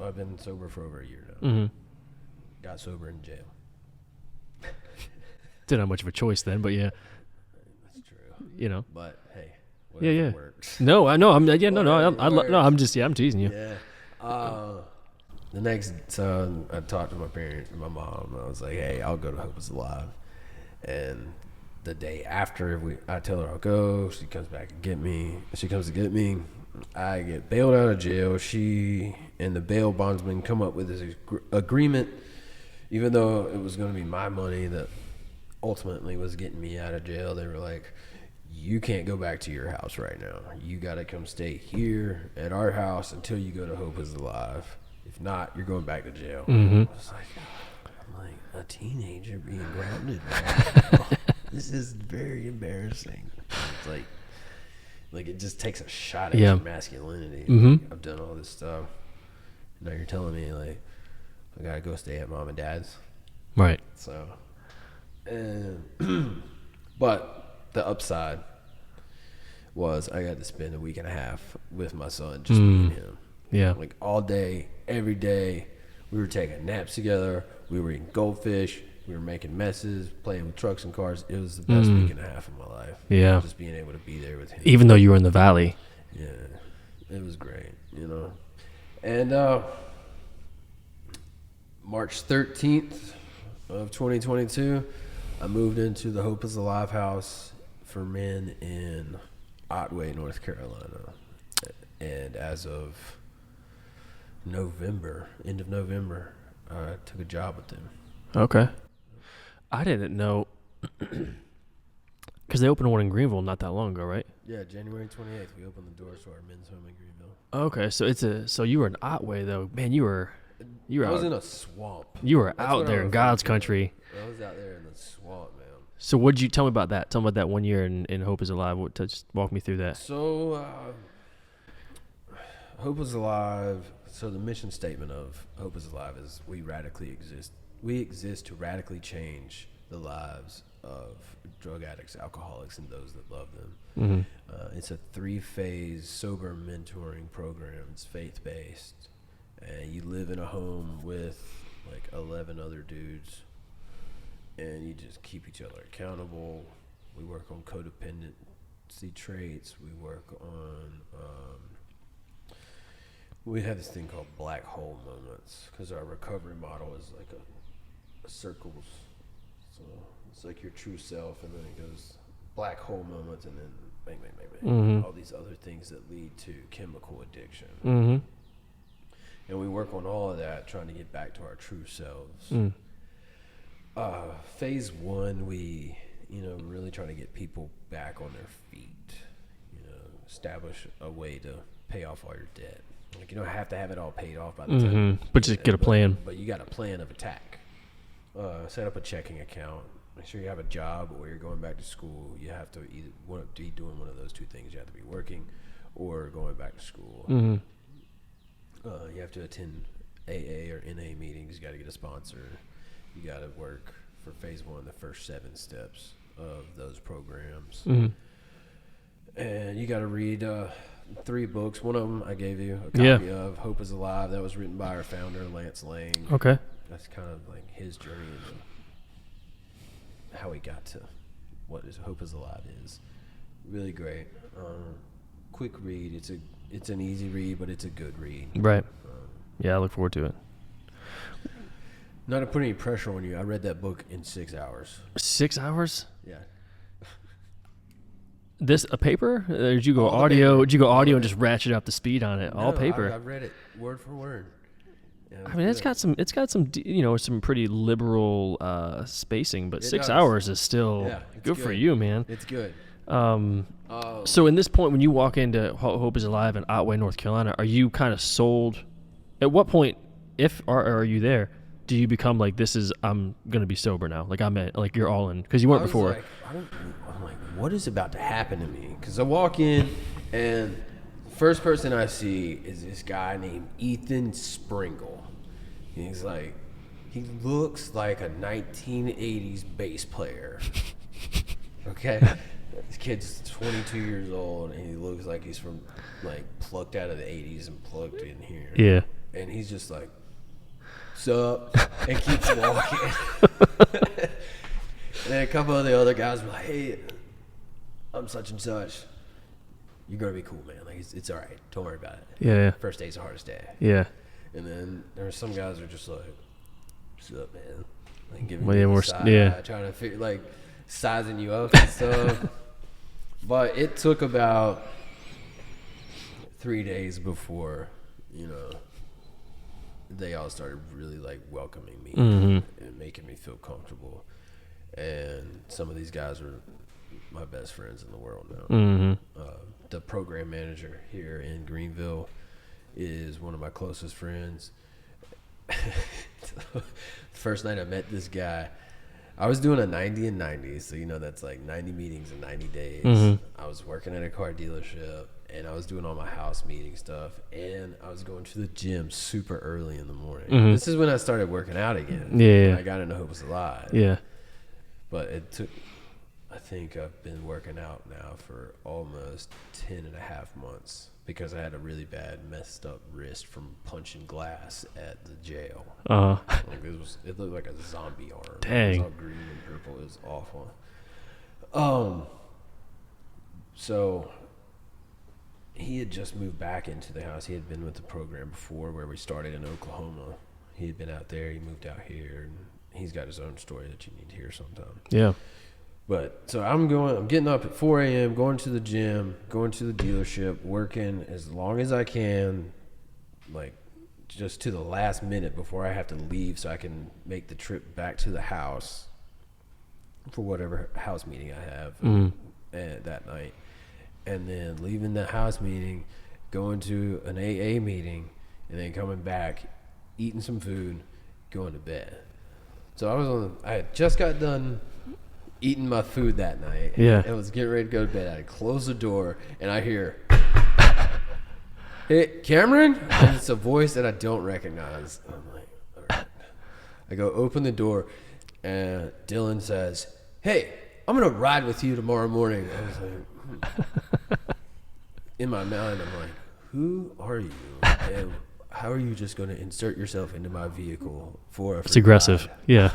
I've been sober for over a year now. Mm-hmm. Got sober in jail. Didn't have much of a choice then, but yeah. That's true. You know. But hey, Yeah. works. No, I know. I'm works. I'm just I'm teasing you. Yeah. The next, so I talked to my parents and my mom. And I was like, hey, I'll go to Hope is Alive. And the day after I tell her I'll go, she comes back and get me. She comes to get me. I get bailed out of jail. She and the bail bondsman come up with this agreement, even though it was going to be my money that ultimately was getting me out of jail. They were like, you can't go back to your house right now. You got to come stay here at our house until you go to Hope is Alive. If not, you're going back to jail. Mm-hmm. I was like, I'm like a teenager being grounded. This is very embarrassing. It's like it just takes a shot at your masculinity. Mm-hmm. I've done all this stuff. Now you're telling me like I gotta go stay at mom and dad's. Right. So, but the upside was I got to spend a week and a half with my son, just me and him. Yeah. Like all day, every day. We were taking naps together. We were eating goldfish. We were making messes, playing with trucks and cars. It was the best week and a half of my life. Yeah. Just being able to be there with him. Even though you were in the valley. Yeah. It was great, you know. And March 13th of 2022, I moved into the Hope is Alive house for men in Otway, North Carolina. And as of end of November, I took a job with them. Okay. I didn't know, because they opened one in Greenville not that long ago, right? Yeah, January 28th, we opened the doors to our men's home in Greenville. Okay, so you were in Otway though, man. You were I was in a swamp. You were out there in God's country. I was out there in the swamp, man. So what'd you tell me about that? Tell me about that 1 year in Hope is Alive. Just walk me through that. So Hope is Alive. So the mission statement of Hope is Alive is we exist to radically change the lives of drug addicts, alcoholics, and those that love them. Mm-hmm. It's a 3-phase sober mentoring program. It's faith-based. And you live in a home with like 11 other dudes, and you just keep each other accountable. We work on codependency traits. We work on we have this thing called black hole moments, because our recovery model is like a circles. So it's like your true self, and then it goes black hole moments, and then bang, bang, bang, bang. Mm-hmm. All these other things that lead to chemical addiction. Mm-hmm. And we work on all of that, trying to get back to our true selves. Phase 1, we, really trying to get people back on their feet. Establish a way to pay off all your debt. Like, you don't have to have it all paid off by the time. But just get a plan. But you got a plan of attack. Set up a checking account. Make sure you have a job, or you're going back to school. You have to either be doing one of those two things. You have to be working or going back to school. Mm-hmm. You have to attend AA or NA meetings. You got to get a sponsor. You got to work for phase 1, the first 7 steps of those programs. Mm-hmm. And you got to read 3 books. One of them I gave you a copy of, Hope is Alive. That was written by our founder, Lance Lang. Okay. That's kind of like his journey into how he got to what Hope is Alive is. Really great. Quick read. It's an easy read, but it's a good read. Right. Yeah, I look forward to it. Not to put any pressure on you, I read that book in 6 hours. 6 hours? Yeah. This a paper? Or did you go All the audio? paper. Did you go All audio the and just ratchet up the speed on it? All No, paper. I read it word for word. Yeah, I mean, it's got some some pretty liberal spacing, but It 6 does. hours is still Yeah, it's good for good. you, man. It's good. So in this point, when you walk into Hope is Alive in Otway, North Carolina, are you kind of sold? At what point, if or are you there, do you become like, I'm gonna be sober now? Like like you're all in, because you weren't before. Like, I'm like, what is about to happen to me? Because I walk in and the first person I see is this guy named Ethan Springle. He's like, he looks like a 1980s bass player. Okay, this kid's 22 years old and he looks like he's from like plucked out of the 80s and plugged in here. Yeah. And he's just like, sup, and keeps walking. And then a couple of the other guys were like, hey, I'm such and such. You're going to be cool, man. Like, it's all right. Don't worry about it. Yeah. First day's the hardest day. Yeah. And then there's some guys who are just like, sup, man. Like, giving Well, you yeah, the more, side yeah. eye, trying to figure, like, sizing you up and stuff. But it took about 3 days before, you know, they all started really like welcoming me and making me feel comfortable. And some of these guys are my best friends in the world now. The program manager here in Greenville is one of my closest friends. First night I met this guy, I was doing a 90 and 90, so you know that's like 90 meetings in 90 days. I was working at a car dealership, and I was doing all my house meeting stuff, and I was going to the gym super early in the morning. This is when I started working out again. Yeah. I got into Hope is Alive. Yeah. But it took, I think I've been working out now for almost 10 and a half months because I had a really bad messed up wrist from punching glass at the jail. Like it looked like a zombie arm. Dang. It was all green and purple. It was awful. So he had just moved back into the house. He had been with the program before where we started in Oklahoma. He had been out there. He moved out here, and he's got his own story that you need to hear sometime. Yeah. But so I'm getting up at 4 a.m., going to the gym, going to the dealership, working as long as I can, like just to the last minute before I have to leave so I can make the trip back to the house for whatever house meeting I have that night. And then leaving the house meeting, going to an AA meeting, and then coming back, eating some food, going to bed. So I had just got done eating my food that night. Yeah. And was getting ready to go to bed. I closed the door, and I hear, hey, Cameron? And it's a voice that I don't recognize. And I'm like, all right. I go open the door, and Dylan says, hey, I'm going to ride with you tomorrow morning. I was like, in my mind, I'm like, who are you? And how are you just going to insert yourself into my vehicle for a free It's aggressive. ride? Yeah.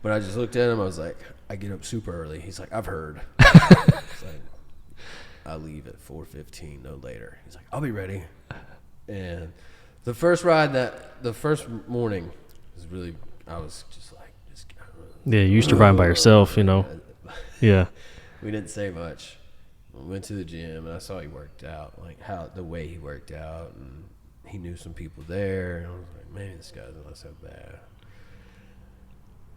But I just looked at him. I was like, I get up super early. He's like, I've heard. It's like, I leave at 4:15, no later. He's like, I'll be ready. And the first morning was really, I was just like, Yeah, you used to ride by yourself, you know. Yeah. We didn't say much. We went to the gym, and I saw he worked out, like the way he worked out, and he knew some people there. And I was like, man, this guy's not so bad.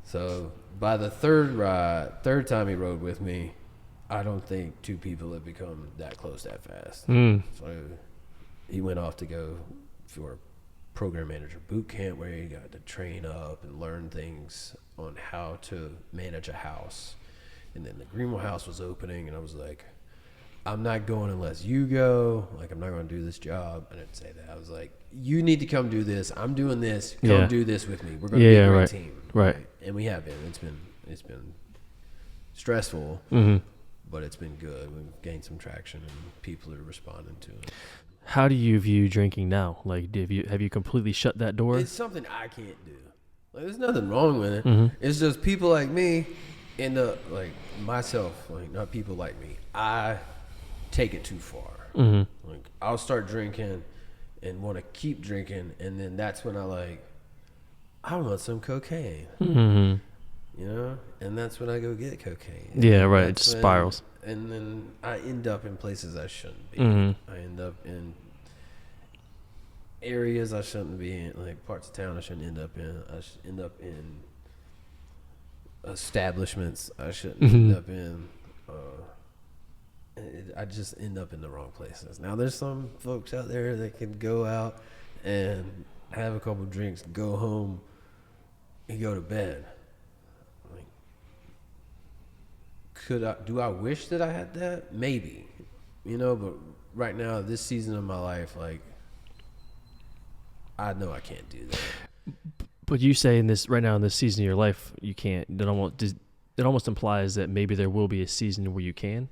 So by the third time he rode with me, I don't think two people have become that close that fast. So he went off to go for a program manager boot camp where he got to train up and learn things on how to manage a house. And then the Greenville house was opening, and I was like, I'm not going unless you go. Like, I'm not going to do this job. I didn't say that. I was like, you need to come do this. I'm doing this. Come do this with me. We're going to be a great team. Right. And we have been. It's been stressful, but it's been good. We've gained some traction, and people are responding to it. How do you view drinking now? Like, have you completely shut that door? It's something I can't do. Like, there's nothing wrong with it. It's just people like me like myself, like not people like me. I take it too far. Like, I'll start drinking and want to keep drinking, and then that's when I want some cocaine. You know, and that's when I go get cocaine. Yeah, right. It just spirals. And then I end up in places I shouldn't be. I end up in areas I shouldn't be in, like parts of town I shouldn't end up in. I should end up in establishments I shouldn't end up in. I just end up in the wrong places. Now there's some folks out there that can go out and have a couple drinks, go home, and go to bed. Like, do I wish that I had that? Maybe, but right now, this season of my life, like, I know I can't do that. But you say in this season of your life, you can't. It almost implies that maybe there will be a season where you can.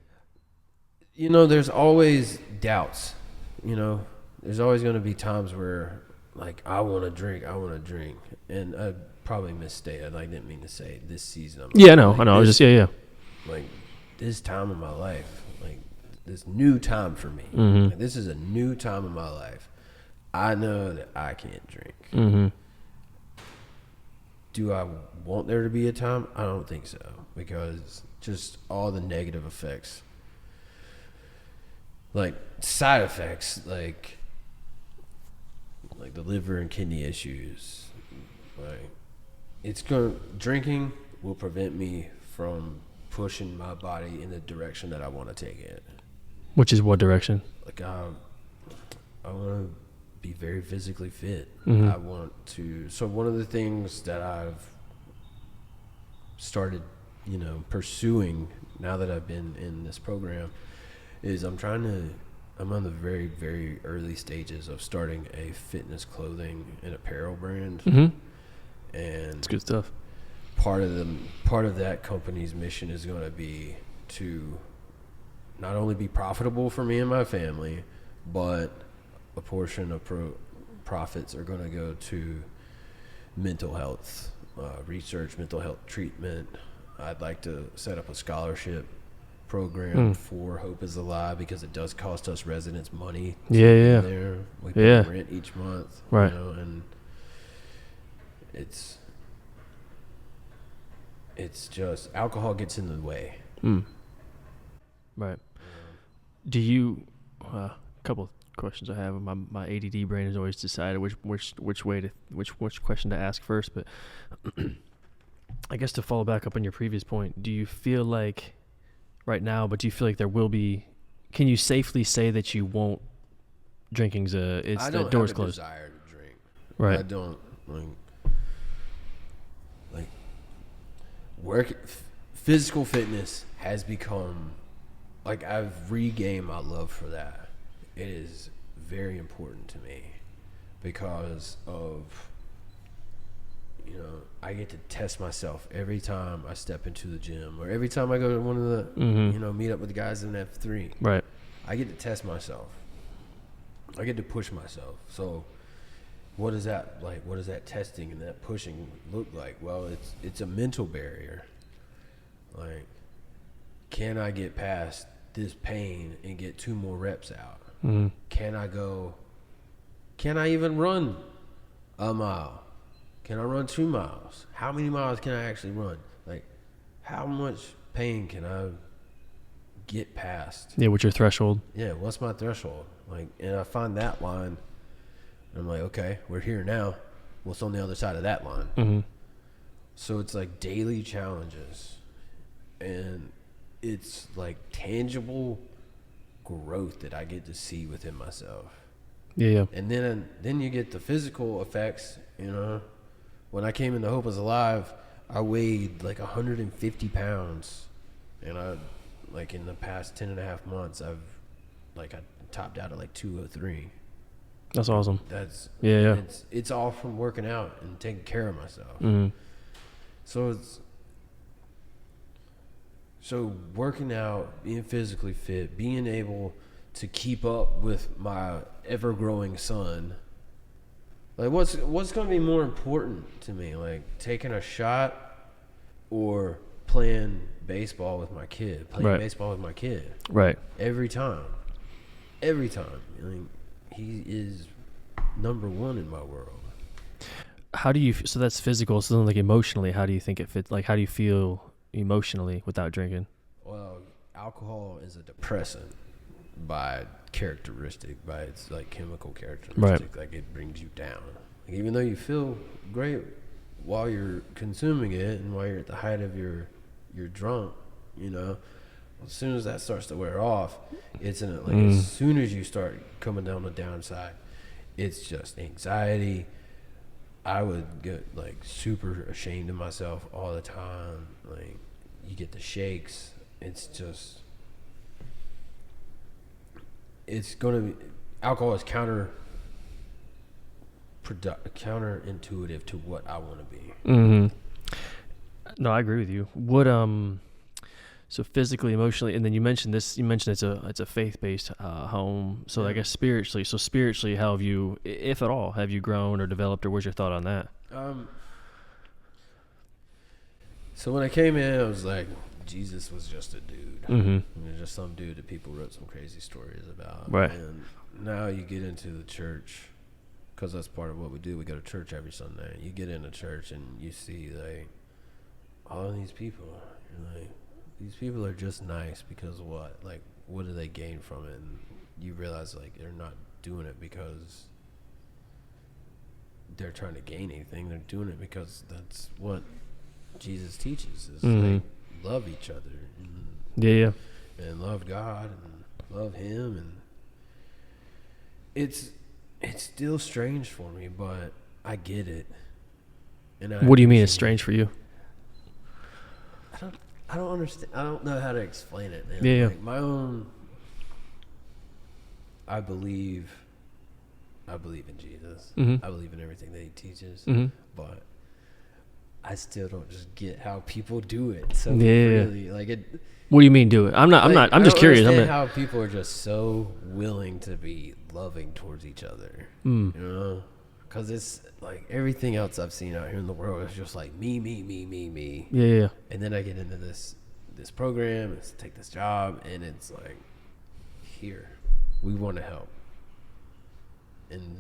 There's always doubts. There's always going to be times where, like, I want to drink, and I probably misstated. I didn't mean to say this season. I know. I was just like this time of my life, like this new time for me. Mm-hmm. Like, this is a new time in my life. I know that I can't drink. Mm-hmm. Do I want there to be a time? I don't think so, because just all the negative effects, like side effects, like the liver and kidney issues. Like, drinking will prevent me from pushing my body in the direction that I want to take it. Which is what direction? Like, I want to be very physically fit. Mm-hmm. I want to. So one of the things that I've started, pursuing now that I've been in this program is I'm on the very, very early stages of starting a fitness clothing and apparel brand. Mm-hmm. And it's good stuff. Part of that company's mission is going to be to not only be profitable for me and my family, but a portion of profits are going to go to mental health research, mental health treatment. I'd like to set up a scholarship program for Hope is Alive, because it does cost us residents money to be there. We pay rent each month, right? And it's just alcohol gets in the way. Right. Do you? A couple of questions I have. My ADD brain has always decided which question to ask first. But I guess to follow back up on your previous point, do you feel like right now? But do you feel like there will be? Can you safely say that you won't? Drinking's I don't the door's have a closed. desire to drink. Right. I don't physical fitness has become, like, I've regained my love for that. It is very important to me because of, I get to test myself every time I step into the gym, or every time I go to one of the, meet up with the guys in F3. Right. I get to test myself. I get to push myself. So what is that like? What does that testing and that pushing look like? Well, it's a mental barrier. Like, can I get past this pain and get 2 more reps out? Mm-hmm. Can I even run a mile? Can I run 2 miles? How many miles can I actually run? Like, how much pain can I get past? Yeah, what's your threshold? Yeah, what's my threshold? Like, and I find that line, and I'm like, okay, we're here now. What's on the other side of that line? Mm-hmm. So it's like daily challenges, and it's like tangible growth that I get to see within myself. Yeah. And then you get the physical effects. When I came into Hope is Alive, I weighed like 150 pounds, and in the past 10 and a half months, I topped out at like 203. That's awesome. That's yeah. It's all from working out and taking care of myself. Mm-hmm. So working out, being physically fit, being able to keep up with my ever-growing son. Like, what's going to be more important to me? Like, taking a shot or playing baseball with my kid? Baseball with my kid. Right. Every time. I mean, he is number one in my world. How do you? So that's physical. So then, like, emotionally, how do you think it fits? Like, how do you feel emotionally without drinking? Well, alcohol is a depressant by characteristic, by its like chemical characteristic. Right. Like, it brings you down. Like, even though you feel great while you're consuming it and while you're at the height of your drunk, as soon as that starts to wear off, it's in it. Like as soon as you start coming down the downside, it's just anxiety. I would get like super ashamed of myself all the time. Like you get the shakes. It's just, it's gonna be, alcohol is counterintuitive to what I want to be. No, I agree with you. What so physically, emotionally, and then you mentioned this. You mentioned it's a faith-based home. So I guess spiritually. So spiritually, how have you, if at all, have you grown or developed, or what's your thought on that? So when I came in, I was like, Jesus was just a dude. I mean, just some dude that people wrote some crazy stories about. Right. And now you get into the church, because that's part of what we do. We go to church every Sunday. You get into church and you see like all of these people. You're like, these people are just nice because what? Like, what do they gain from it? And you realize like they're not doing it because they're trying to gain anything. They're doing it because that's what Jesus teaches, is like love each other and, and love God and love him. And it's still strange for me, but I get it. And what do you mean it's strange for you? I don't understand. I don't know how to explain it, man. Yeah. Like my own, I believe in Jesus. I believe in everything that he teaches, but I still don't just get how people do it. So really, like it. What do you mean do it? I'm just curious. I understand how people are just so willing to be loving towards each other. You know, because it's like everything else I've seen out here in the world is just like me. Yeah. And then I get into this program, and take this job, and it's like, here, we want to help, and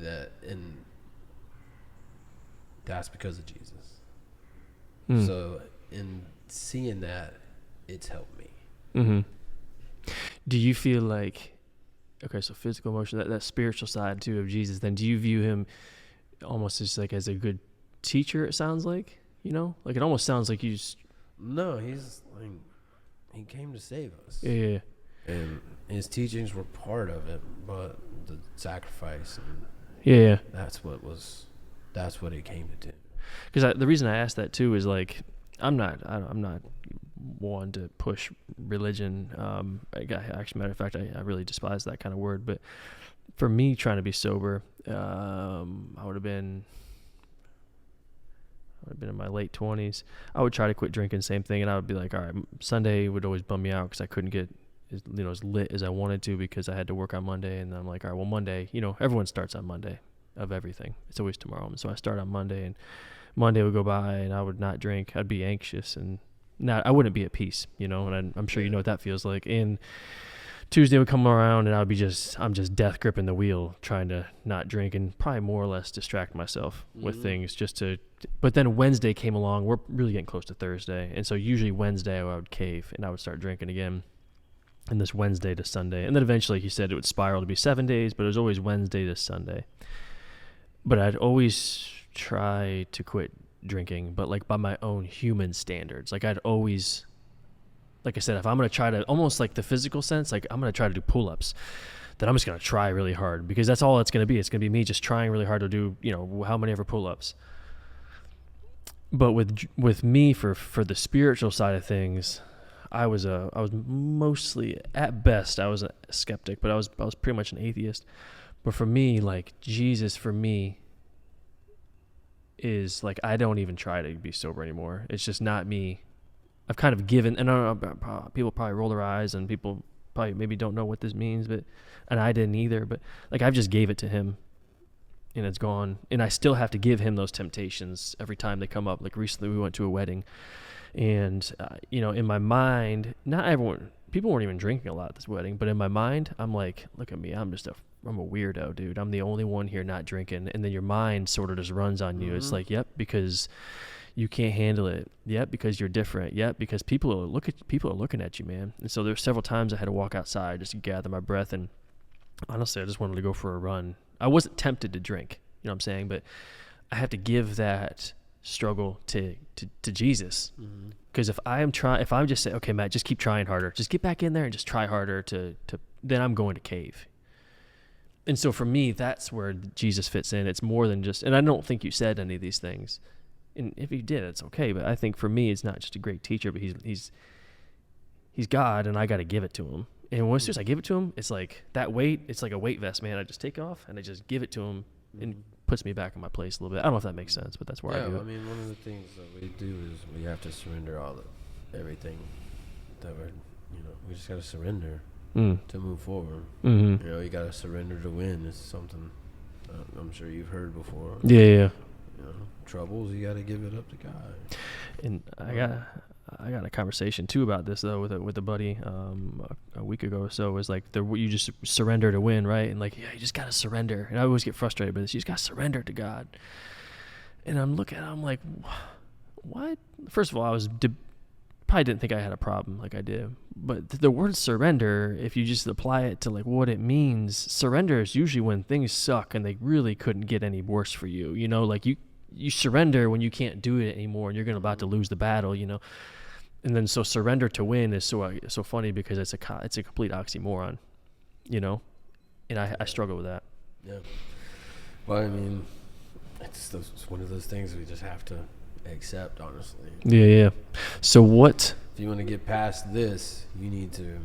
that's because of Jesus. So in seeing that, it's helped me. Do you feel like, okay, so physical, emotional, that spiritual side too of Jesus, then do you view him almost as a good teacher? It sounds like, you know, like it almost sounds like no, he's like, he came to save us. Yeah. And his teachings were part of it, but the sacrifice and that's what he came to do. Because the reason I asked that too is like, I'm not one to push religion. Actually, matter of fact, I really despise that kind of word. But for me, trying to be sober, I would have been in my late 20s. I would try to quit drinking, same thing, and I would be like, all right, Sunday would always bum me out because I couldn't get as lit as I wanted to because I had to work on Monday. And I'm like, all right, well, Monday, everyone starts on Monday of everything. It's always tomorrow. And so I start on Monday, and Monday would go by and I would not drink. I'd be anxious and I wouldn't be at peace, and I'm sure you know what that feels like. And Tuesday would come around and I'm just death gripping the wheel, trying to not drink and probably more or less distract myself with things but then Wednesday came along. We're really getting close to Thursday. And so usually Wednesday I would cave and I would start drinking again. And this Wednesday to Sunday. And then eventually he said it would spiral to be 7 days, but it was always Wednesday to Sunday. But I'd always try to quit drinking, but like by my own human standards. Like I'd always, like I said, if I'm going to try to, almost like the physical sense, like I'm going to try to do pull-ups, then I'm just going to try really hard because that's all it's going to be. It's going to be me just trying really hard to do, how many ever pull-ups. But with me for the spiritual side of things, I was mostly, at best, I was a skeptic, but I was pretty much an atheist. But for me, like Jesus for me is like, I don't even try to be sober anymore. It's just not me. I've kind of given, and I don't know, people probably roll their eyes and people probably maybe don't know what this means, and I didn't either, but like I've just gave it to him and it's gone. And I still have to give him those temptations every time they come up. Like recently we went to a wedding and, in my mind, people weren't even drinking a lot at this wedding, but in my mind, I'm like, look at me, I'm a weirdo, dude. I'm the only one here not drinking. And then your mind sort of just runs on you. It's like, yep, because you can't handle it. Yep, because you're different. Yep, because people are looking at you, man. And so there were several times I had to walk outside just to gather my breath. And honestly, I just wanted to go for a run. I wasn't tempted to drink, you know what I'm saying? But I have to give that struggle to Jesus. Because if I'm just saying, okay, Matt, just keep trying harder, just get back in there and just try harder then I'm going to cave. And so for me, that's where Jesus fits in. It's more than just, and I don't think you said any of these things. And if you did, it's okay. But I think for me, it's not just a great teacher, but he's God, and I got to give it to him. And as soon as I give it to him, it's like that weight. It's like a weight vest, man. I just take off and I just give it to him, and puts me back in my place a little bit. I don't know if that makes sense, but that's where I do it. I mean, one of the things that we do is we have to surrender everything that we just got to surrender to move forward. Mm-hmm. You got to surrender to win. It's something I'm sure you've heard before. Yeah. Troubles, you got to give it up to God. And I got a conversation too about this though with a buddy a week ago or so. It was like you just surrender to win, right? And like, yeah, you just gotta surrender. And I always get frustrated by this. You just gotta surrender to God. And I'm looking at it, I'm like, what? First of all, probably didn't think I had a problem like I did. But the word surrender, if you just apply it to like what it means, surrender is usually when things suck and they really couldn't get any worse for you. Like you surrender when you can't do it anymore and you're about to lose the battle, And then so surrender to win is so funny because it's a complete oxymoron, And I struggle with that. Yeah. Well, I mean, it's one of those things we just have to accept, honestly. Yeah. So what? If you want to get past this, you need to,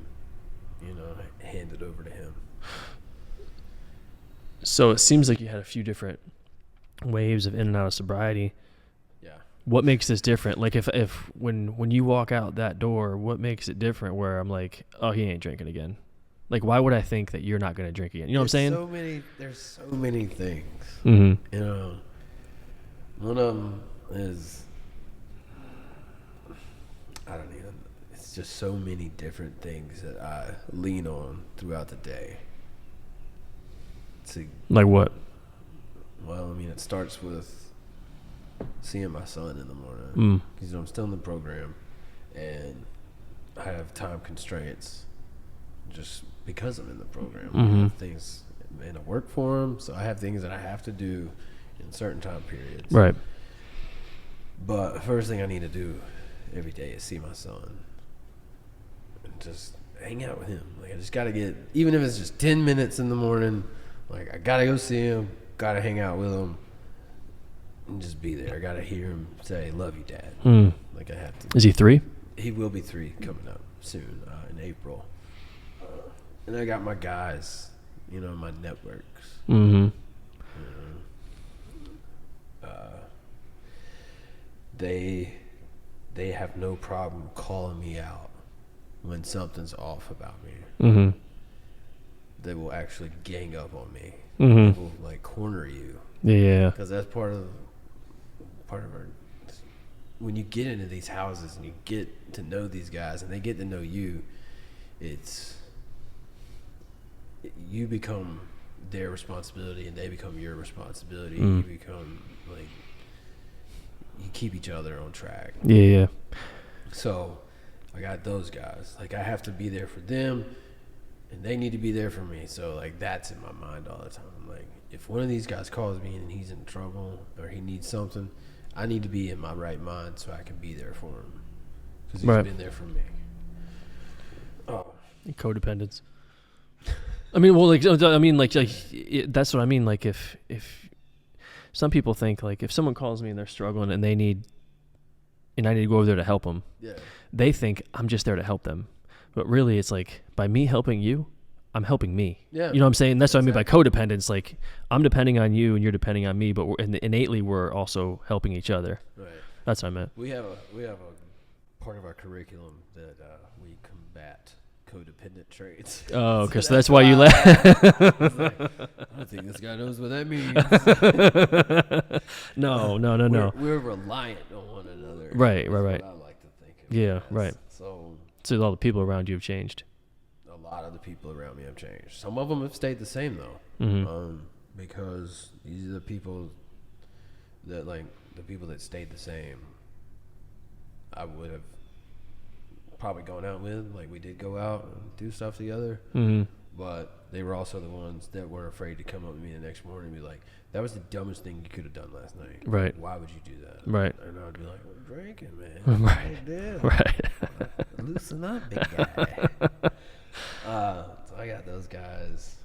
hand it over to him. So it seems like you had a few different waves of in and out of sobriety. Yeah. What makes this different? Like if when you walk out that door, what makes it different where I'm like, oh, he ain't drinking again? Like, why would I think that you're not going to drink again? You know what I'm saying? There's so many things. Mm-hmm. One of them is, I don't even, it's just so many different things that I lean on throughout the day. Like what? Well, I mean, it starts with seeing my son in the morning. Because I'm still in the program, and I have time constraints just because I'm in the program. I have things in a work for him, so I have things that I have to do in certain time periods. Right. But the first thing I need to do every day is see my son and just hang out with him. Like, I just got to get, even if it's just 10 minutes in the morning, like, I got to go see him. Gotta hang out with him and just be there. I gotta hear him say, "Love you, Dad." Like, I have to. Is he 3? He will be 3 coming up soon in April. And I got my guys, my networks. Mm-hmm. They have no problem calling me out when something's off about me. Mm-hmm. They will actually gang up on me. Mm-hmm. They will like corner you. Yeah. Because that's part of our. When you get into these houses and you get to know these guys and they get to know you, you become their responsibility and they become your responsibility. You become like, you keep each other on track. Yeah. So I got those guys. Like, I have to be there for them. And they need to be there for me. So, like, that's in my mind all the time. Like, if one of these guys calls me and he's in trouble or he needs something, I need to be in my right mind so I can be there for him. Because he's been there for me. Oh. Codependence. I mean, well, that's what I mean. Like, if some people think, like, if someone calls me and they're struggling and I need to go over there to help them, they think I'm just there to help them. But really, it's like, by me helping you, I'm helping me. Yeah. You know what I'm saying? That's what I mean by codependence. Like, I'm depending on you and you're depending on me, but innately we're also helping each other. Right. That's what I meant. We have a part of our curriculum that we combat codependent traits. Oh, okay. So that's why you laugh. I don't think this guy knows what that means. No. We're reliant on one another. Right. What I like to think of. Yeah, right. So all the people around you have changed. A lot of the people around me have changed. Some of them have stayed the same, though. Mm-hmm. Because these are the people that stayed the same, I would have probably gone out with. Like, we did go out and do stuff together. Mm-hmm. but they were also the ones that were afraid to come up to me the next morning and be like, "That was the dumbest thing you could have done last night. Right. Why would you do that?" Right. And I would be like, "I'm drinking, man. Right. Damn. Right. Loosen up, big guy." So I got those guys.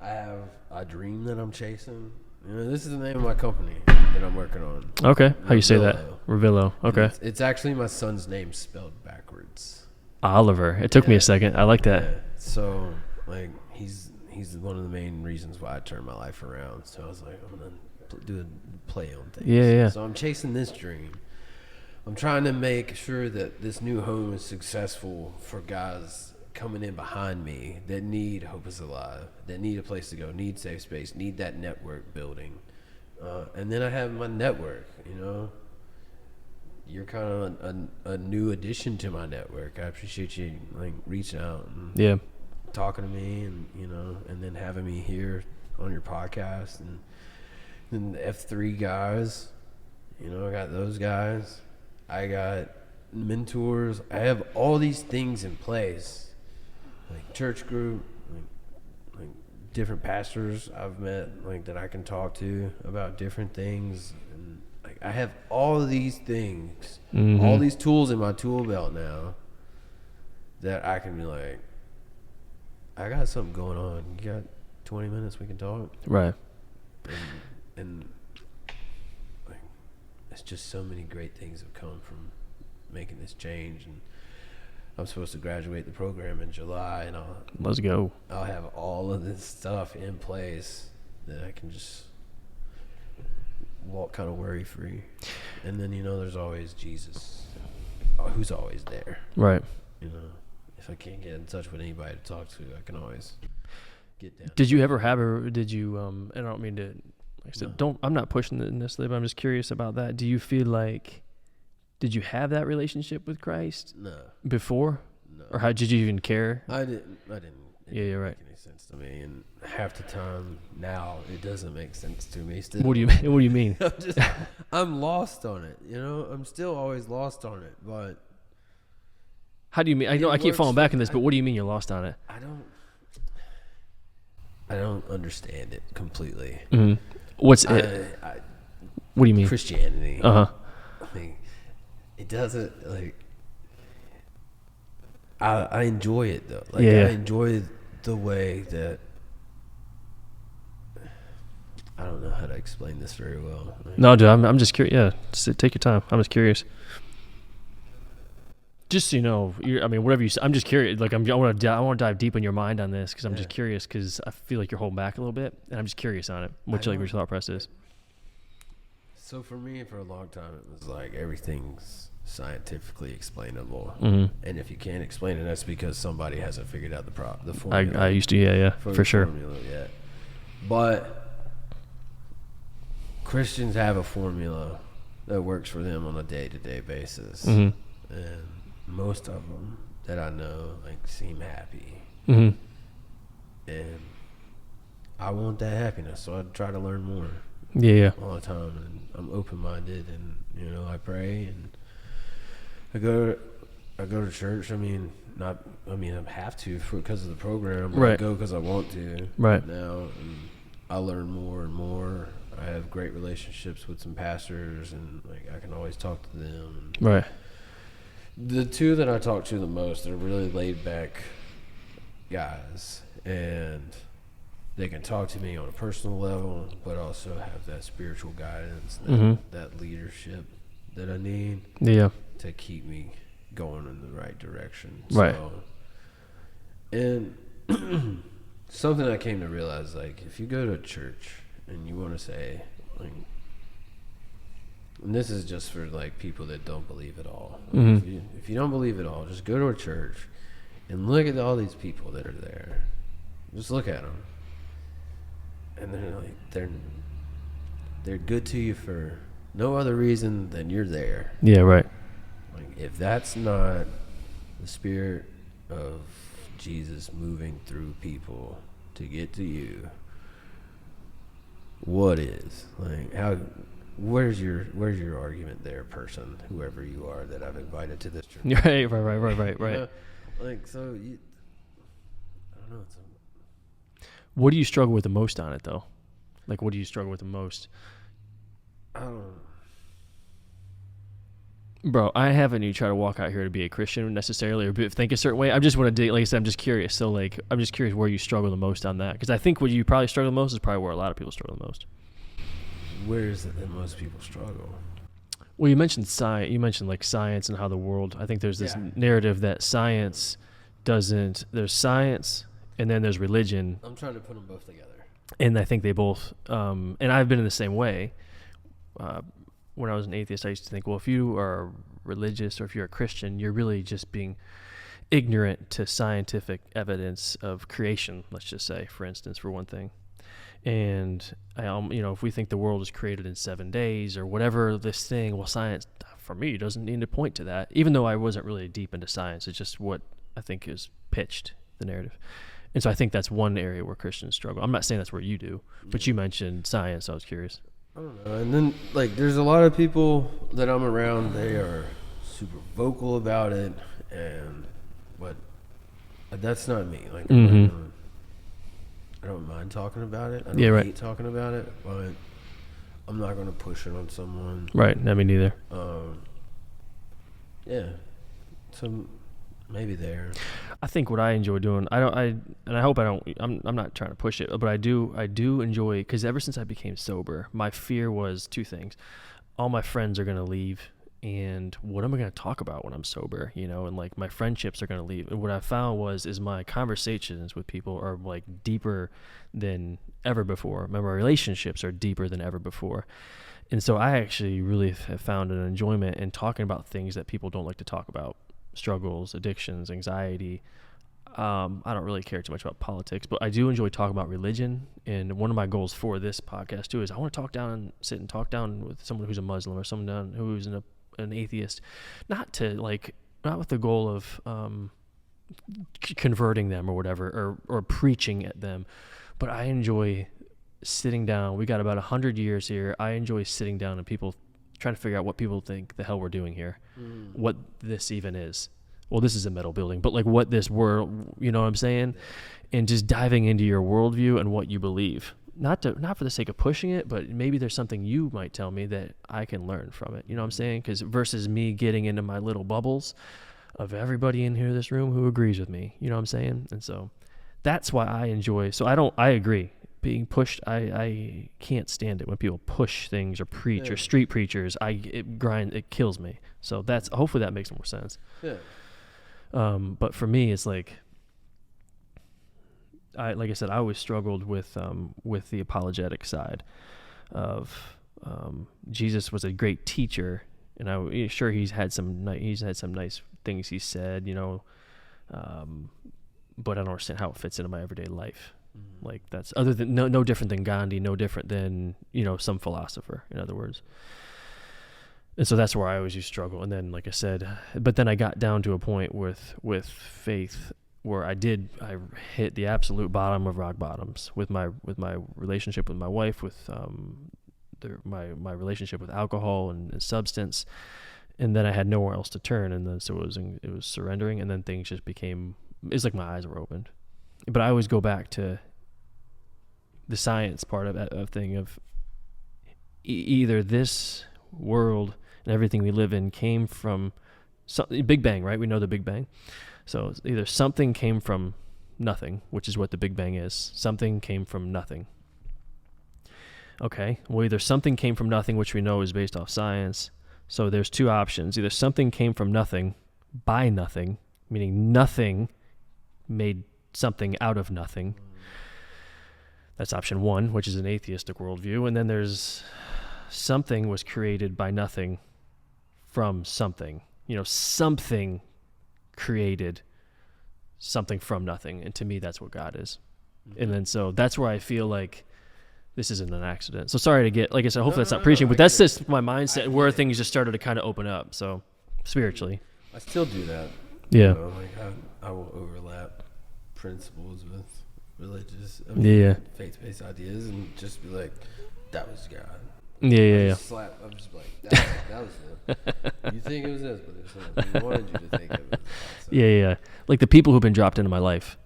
I have a dream that I'm chasing. This is the name of my company that I'm working on. Okay. How you say that? Revillo. Okay. It's actually my son's name spelled backwards. Oliver. It took me a second. I like that. Yeah. So, like, he's one of the main reasons why I turned my life around. So I was like, I'm going to do a play on things. Yeah. So I'm chasing this dream. I'm trying to make sure that this new home is successful for guys coming in behind me that need Hope is Alive, that need a place to go, need safe space, need that network building. And then I have my network, You're kind of a new addition to my network. I appreciate you like reaching out and talking to me and, and then having me here on your podcast and then the F3 guys, I got those guys. I got mentors. I have all these things in place. Like church group, like different pastors I've met, like that I can talk to about different things, and like I have all of these things, all these tools in my tool belt now, that I can be like, I got something going on. You got 20 minutes we can talk, right? And like, it's just so many great things have come from making this change. And I'm supposed to graduate the program in July, and Let's go. I'll have all of this stuff in place that I can just walk kind of worry free. And then there's always Jesus, who's always there. Right. If I can't get in touch with anybody to talk to, I can always get down. Did you ever have did you and I don't mean to, like I said, I'm not pushing it necessarily, but I'm just curious about that. Do you feel like, did you have that relationship with Christ? No. Before? No. Or how did you even care? I didn't. Yeah, you're right. Make any sense to me, and half the time now it doesn't make sense to me. Still, What do you mean? I'm lost on it. I'm still always lost on it. But how do you mean? I know I keep falling back in this, but what do you mean you're lost on it? I don't understand it completely. Mm-hmm. What's it? What do you mean? Christianity. Uh-huh. I mean, it doesn't, like, I enjoy it though. Like, I enjoy the way that, I don't know how to explain this very well. No, dude, I'm just curious. Yeah, just take your time. I'm just curious. Just so you know, whatever you say, I'm just curious. Like, I want to dive deep in your mind on this because I'm just curious because I feel like you're holding back a little bit, and I'm just curious on it. What your thought process is. So for me, for a long time, it was like everything's scientifically explainable, and if you can't explain it, that's because somebody hasn't figured out the formula. I used to, for sure. Yet. But Christians have a formula that works for them on a day-to-day basis, and most of them that I know seem happy, and I want that happiness, so I try to learn more. All the time, and I'm open-minded, and I pray, and I go to church. I have to because of the program. But I go because I want to. Right now, and I learn more and more. I have great relationships with some pastors, and I can always talk to them. Right. The two that I talk to the most are really laid-back guys, and they can talk to me on a personal level, but also have that spiritual guidance, that leadership that I need to keep me going in the right direction. Right. So, and something I came to realize, if you go to a church and you want to say, and this is just for people that don't believe at all. If you don't believe at all, just go to a church and look at all these people that are there. Just look at them. And they're good to you for no other reason than you're there. Yeah, right. If that's not the spirit of Jesus moving through people to get to you, what is? Where's your argument there, person, whoever you are that I've invited to this church? Right. So don't know. What do you struggle with the most on it, though? Like, what do you struggle with the most? I don't know. Bro, I haven't you try to walk out here to be a Christian necessarily or think a certain way. I just want to, like I said, I'm just curious. So, like, I'm just curious where you struggle the most on that. Because I think what you probably struggle the most is probably where a lot of people struggle the most. Where is it that most people struggle? Well, you mentioned science. You mentioned, like, science and how the world, I think there's this narrative that science doesn't, there's science and then there's religion. I'm trying to put them both together. And I think they both, and I've been in the same way. When I was an atheist, I used to think, well, if you are religious or if you're a Christian, you're really just being ignorant to scientific evidence of creation, let's just say, for instance, for one thing. And, if we think the world was created in 7 days or whatever this thing, well, science, for me, doesn't need to point to that, even though I wasn't really deep into science. It's just what I think is pitched, the narrative. And so I think that's one area where Christians struggle. I'm not saying that's where you do, but you mentioned science, so I was curious. I don't know. And then, like, there's a lot of people that I'm around, they are super vocal about it, but that's not me. Like, I don't mind talking about it. I don't hate talking about it, but I'm not going to push it on someone. Right. I mean, neither. Yeah. So maybe there. I think what I enjoy doing, I'm not trying to push it, but I do enjoy, because ever since I became sober, my fear was two things. All my friends are going to leave, and what am I going to talk about when I'm sober, and like my friendships are going to leave. And what I found is my conversations with people are like deeper than ever before. My relationships are deeper than ever before. And so I actually really have found an enjoyment in talking about things that people don't like to talk about. Struggles, addictions, anxiety. I don't really care too much about politics, but I do enjoy talking about religion. And one of my goals for this podcast too is I want to sit and talk down with someone who's a Muslim or someone who's an atheist, not with the goal of converting them or whatever, or preaching at them, but I enjoy sitting down. We got about 100 years here. I enjoy sitting down and people trying to figure out what people think the hell we're doing here, what this even is. Well, this is a metal building, but like what this world, you know what I'm saying? And just diving into your worldview and what you believe. Not for the sake of pushing it, but maybe there's something you might tell me that I can learn from it. You know what I'm saying? Because versus me getting into my little bubbles of everybody in here, this room, who agrees with me. You know what I'm saying? And so that's why I enjoy. So I agree. Being pushed, I can't stand it when people push things or preach or street preachers. It kills me. So hopefully that makes more sense. Yeah. But for me, it's like I said, I always struggled with the apologetic side of Jesus was a great teacher, and he's had some nice things he said, but I don't understand how it fits into my everyday life. Like that's other than no different than Gandhi, no different than some philosopher, in other words. And so that's where I always used to struggle. And then, like I said, but then I got down to a point with faith where I hit the absolute bottom of rock bottoms with my relationship with my wife, with my relationship with alcohol and substance, and then I had nowhere else to turn. And then so it was surrendering, and then things just became. It's like my eyes were opened. But I always go back to the science part of either this world and everything we live in came from Big Bang, right? We know the Big Bang. So either something came from nothing, which is what the Big Bang is. Something came from nothing. Okay, well, either something came from nothing, which we know is based off science. So there's two options. Either something came from nothing by nothing, meaning nothing made something out of nothing. That's option one, which is an atheistic worldview. And then there's something was created by nothing from something. Something created something from nothing. And to me, that's what God is. Mm-hmm. And then so that's where I feel like this isn't an accident. So sorry to get, like I said, hopefully that's not preaching, but that's just my mindset where things just started to kind of open up. So spiritually. I still do that. Yeah. I will overlap principles with religious, faith-based ideas, and just be like, "That was God." Yeah. Slap. I'm just like, that was it. You think it was this, but it's not. We wanted you to think it was that. So. Yeah. Like the people who've been dropped into my life,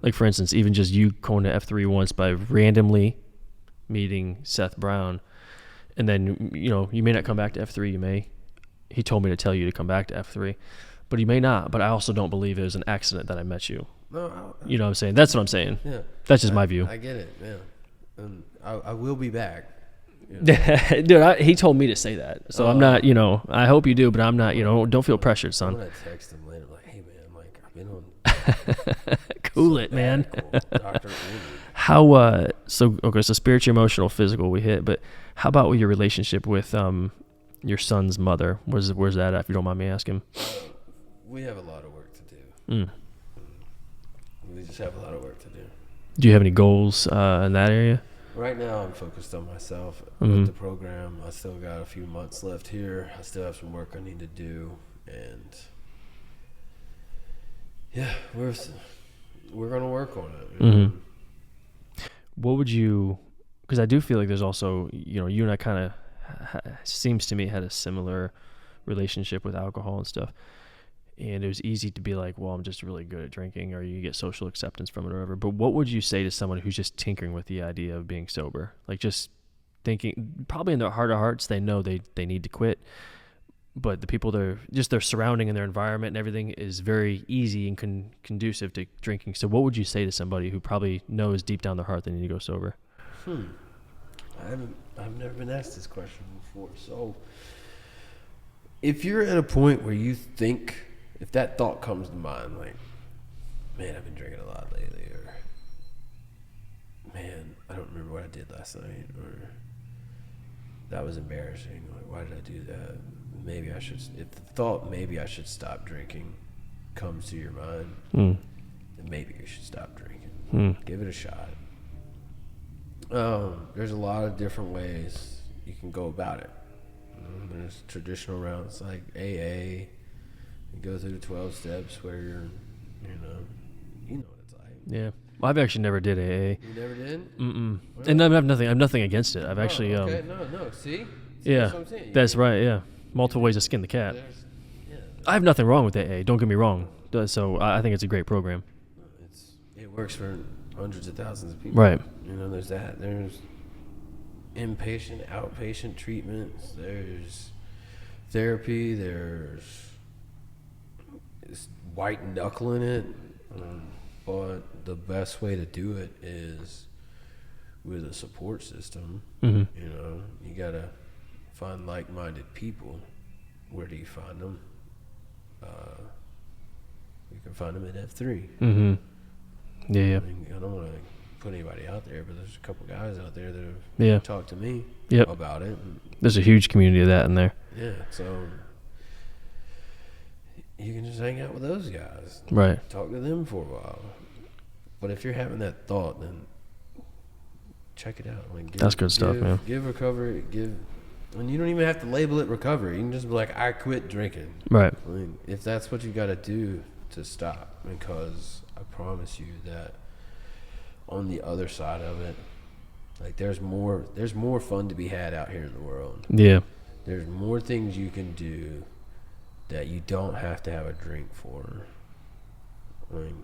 like for instance, even just you going to F3 once by randomly meeting Seth Brown, and then you may not come back to F3. You may. He told me to tell you to come back to F3, but you may not. But I also don't believe it was an accident that I met you. No, you know what I'm saying? That's what I'm saying. Yeah, that's just my view. I get it, yeah. And I will be back. Dude, he told me to say that, so I'm not. I hope you do, but I'm not. Don't feel pressured, son. I'm gonna text him later, like, hey man, like I've been on. Cool it, man. Dr. How so spiritual, emotional, physical we hit, but how about with your relationship with your son's mother? Where's that at, if you don't mind me asking? We have a lot of work to do. We just have a lot of work to do. Do you have any goals in that area? Right now I'm focused on myself with the program. I still got a few months left here. I still have some work I need to do, and yeah, we're gonna work on it. What would you, because I do feel like there's also, you and I kind of, seems to me, had a similar relationship with alcohol and stuff. And it was easy to be like, well, I'm just really good at drinking, or you get social acceptance from it or whatever. But what would you say to someone who's just tinkering with the idea of being sober? Like just thinking, probably in their heart of hearts, they know they need to quit. But the people their surrounding and their environment and everything is very easy and conducive to drinking. So what would you say to somebody who probably knows deep down their heart they need to go sober? I've never been asked this question before. So if you're at a point where you think, if that thought comes to mind, like, man, I've been drinking a lot lately, or man, I don't remember what I did last night, or that was embarrassing, like, why did I do that? Maybe I should, if the thought maybe I should stop drinking comes to your mind, then maybe you should stop drinking. Give it a shot. There's a lot of different ways you can go about it. There's traditional routes like AA. You go through the 12 steps where you're, you know what it's like. Yeah. Well, I've actually never did AA. You never did? Well, and I have nothing against it. I've actually. Okay. No. See, yeah. That's what I'm saying. That's right. Yeah. Multiple ways to skin the cat. I have nothing wrong with AA. Don't get me wrong. So I think it's a great program. It works for hundreds of thousands of people. Right. There's that. There's inpatient, outpatient treatments. There's therapy. There's white knuckling it. But the best way to do it is with a support system. You gotta find like-minded people. Where do you find them? You can find them at F3. Yeah. I don't want to put anybody out there, but there's a couple guys out there that have talked to me about it. There's a huge community of that in there. Yeah, so you can just hang out with those guys. Right. Talk to them for a while. But if you're having that thought, then check it out. That's good stuff, man. Give recovery, and you don't even have to label it recovery. You can just be like, I quit drinking. Right. If that's what you got to do to stop, because I promise you that on the other side of it, like there's more fun to be had out here in the world. Yeah. There's more things you can do that you don't have to have a drink for.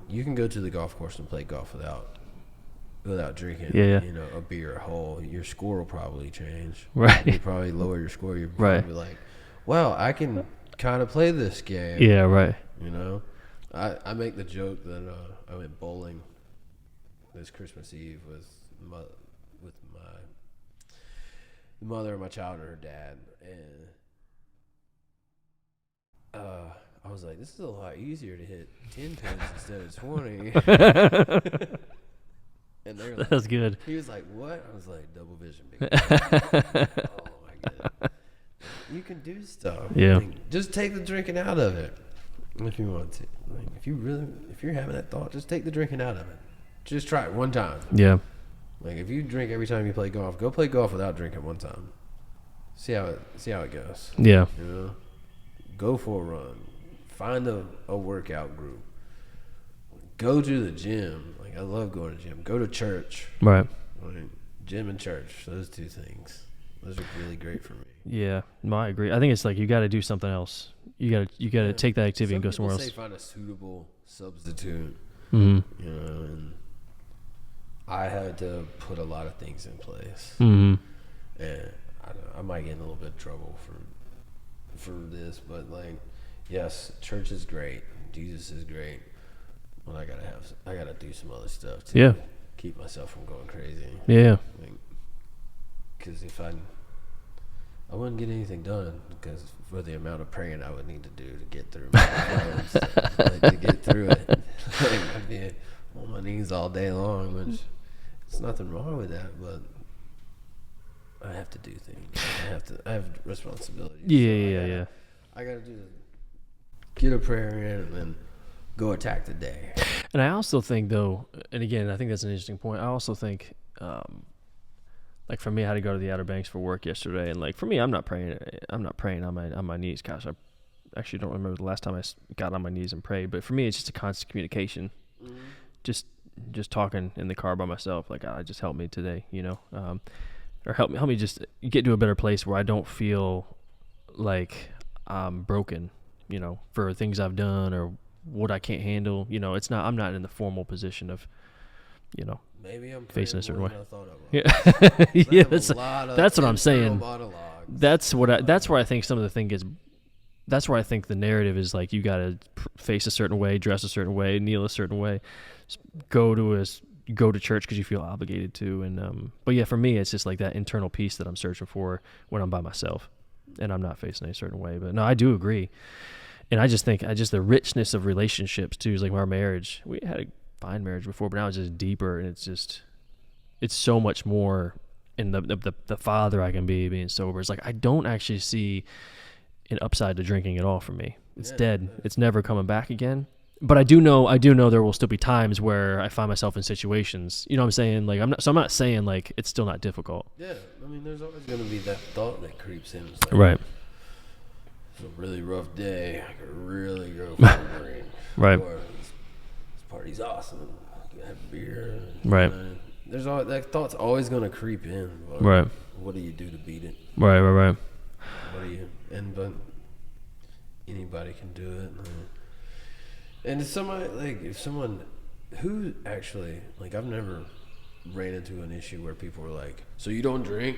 You can go to the golf course and play golf without drinking. Yeah. A beer, a hole. Your score will probably change. Right. You probably lower your score. You're probably like, well, I can kind of play this game. Yeah. Right. I make the joke that I went bowling this Christmas Eve with the mother of my child and her dad, and I was like, this is a lot easier to hit 10 pins instead of 20. And they were like, that's good. He was like, what? I was like, double vision, big oh my god, you can do stuff. Yeah. Just take the drinking out of it if you want to. If you're having that thought, just take the drinking out of it. Just try it one time. Yeah. If you drink every time you play golf, go play golf without drinking one time. See how it goes. Yeah. Go for a run. Find a workout group. Go to the gym. I love going to the gym. Go to church. Right. Gym and church. Those two things. Those are really great for me. Yeah. No, I agree. I think it's like you got to do something else. You got to take that activity and go somewhere else. Some people say find a suitable substitute. Mm-hmm. You know, and I had to put a lot of things in place. Mm-hmm. And I might get in a little bit of trouble for this, but like, yes, church is great, Jesus is great, but I gotta do some other stuff to keep myself from going crazy. Yeah. Because if I wouldn't get anything done, because for the amount of praying I would need to do to get through to get through it, like, I'd be on my knees all day long, which there's nothing wrong with that, but I have to do things. I have responsibilities. Yeah. I gotta get a prayer in and then go attack the day. And I also think, though, and again, I think that's an interesting point. I also think, like for me, I had to go to the Outer Banks for work yesterday, and like for me, I'm not praying on my knees. Gosh, I actually don't remember the last time I got on my knees and prayed. But for me, it's just a constant communication. Mm-hmm. Just talking in the car by myself, like, God, just help me today, or help me just get to a better place where I don't feel like I'm broken, for things I've done or what I can't handle. I'm not in the formal position of, maybe I'm facing a certain way. I thought I Yeah, yeah, that's what I'm saying. Monologues. That's where I think some of the thing is. That's where I think the narrative is like, you got to face a certain way, dress a certain way, kneel a certain way, go to church because you feel obligated to. And but yeah, for me, it's just like that internal peace that I'm searching for when I'm by myself and I'm not facing a certain way. But no, I do agree. And I just think the richness of relationships too is like our marriage. We had a fine marriage before, but now it's just deeper, and it's so much more in the father I can be being sober. It's like I don't actually see an upside to drinking at all for me. It's dead. It's never coming back again. But I do know there will still be times where I find myself in situations, you know what I'm saying? Like I'm not saying like it's still not difficult. Yeah. I mean, there's always going to be that thought that creeps in. It's like, right. It's a really rough day. I could really go for a drink. Right. Or this party's awesome. I can have a beer. Right. There's that thought's always going to creep in. But right. What do you do to beat it? Right. But anybody can do it. And if someone who actually, like, I've never ran into an issue where people were like, so you don't drink?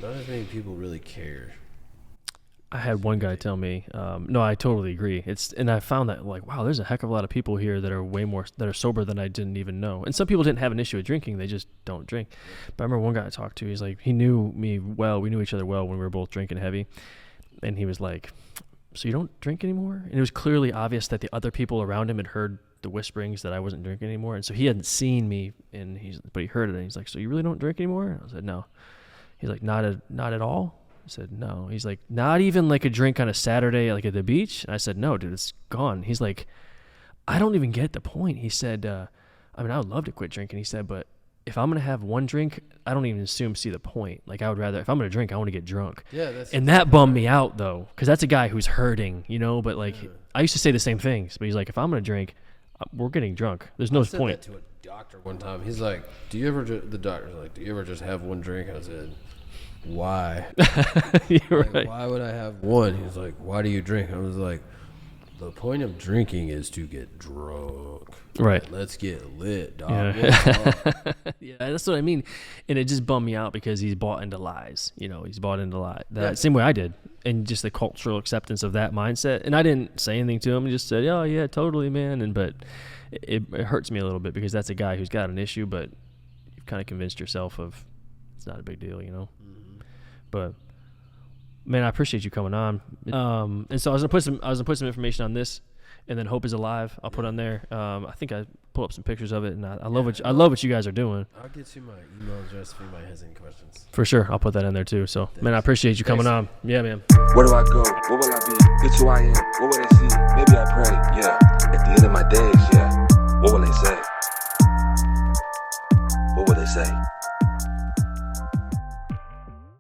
Not as many people really care. I had one guy tell me, no, I totally agree. And I found that like, wow, there's a heck of a lot of people here that are sober than I didn't even know. And some people didn't have an issue with drinking. They just don't drink. But I remember one guy I talked to, he's like, he knew me well. We knew each other well when we were both drinking heavy. And he was like, so you don't drink anymore? And it was clearly obvious that the other people around him had heard the whisperings that I wasn't drinking anymore. And so he hadn't seen me, but he heard it. And he's like, so you really don't drink anymore? And I said, no. He's like, not at all? I said, no. He's like, not even like a drink on a Saturday, like at the beach? And I said, no, dude, it's gone. He's like, I don't even get the point. He said, I would love to quit drinking. He said, but if I'm going to have one drink, I don't even see the point. Like I would rather, if I'm going to drink, I want to get drunk. Yeah, and that bummed me out though. Cause that's a guy who's hurting, but like, I used to say the same things, but he's like, if I'm going to drink, we're getting drunk. There's no point. I said that to a doctor one time. He's like, the doctor's like, do you ever just have one drink? I said, why? Right. Why would I have one? He was like, why do you drink? I was like, the point of drinking is to get drunk. Right. Let's get lit, dog. Yeah. Yeah, that's what I mean. And it just bummed me out because he's bought into lies. He's bought into lies. Same way I did. And just the cultural acceptance of that mindset. And I didn't say anything to him. I just said, oh, yeah, totally, man. But it hurts me a little bit because that's a guy who's got an issue, but you've kind of convinced yourself of it's not a big deal, Mm-hmm. But man, I appreciate you coming on. And so I was gonna put some information on this, and then Hope is Alive. I'll put on there. I think I pull up some pictures of it, and I love what you guys are doing. I'll get you my email address if anybody has any questions. For sure, I'll put that in there too. So man, I appreciate you coming on. Yeah, man. Where do I go? What will I be? It's who I am. What will they see? Maybe I pray. Yeah. At the end of my days, yeah. What will they say? What will they say?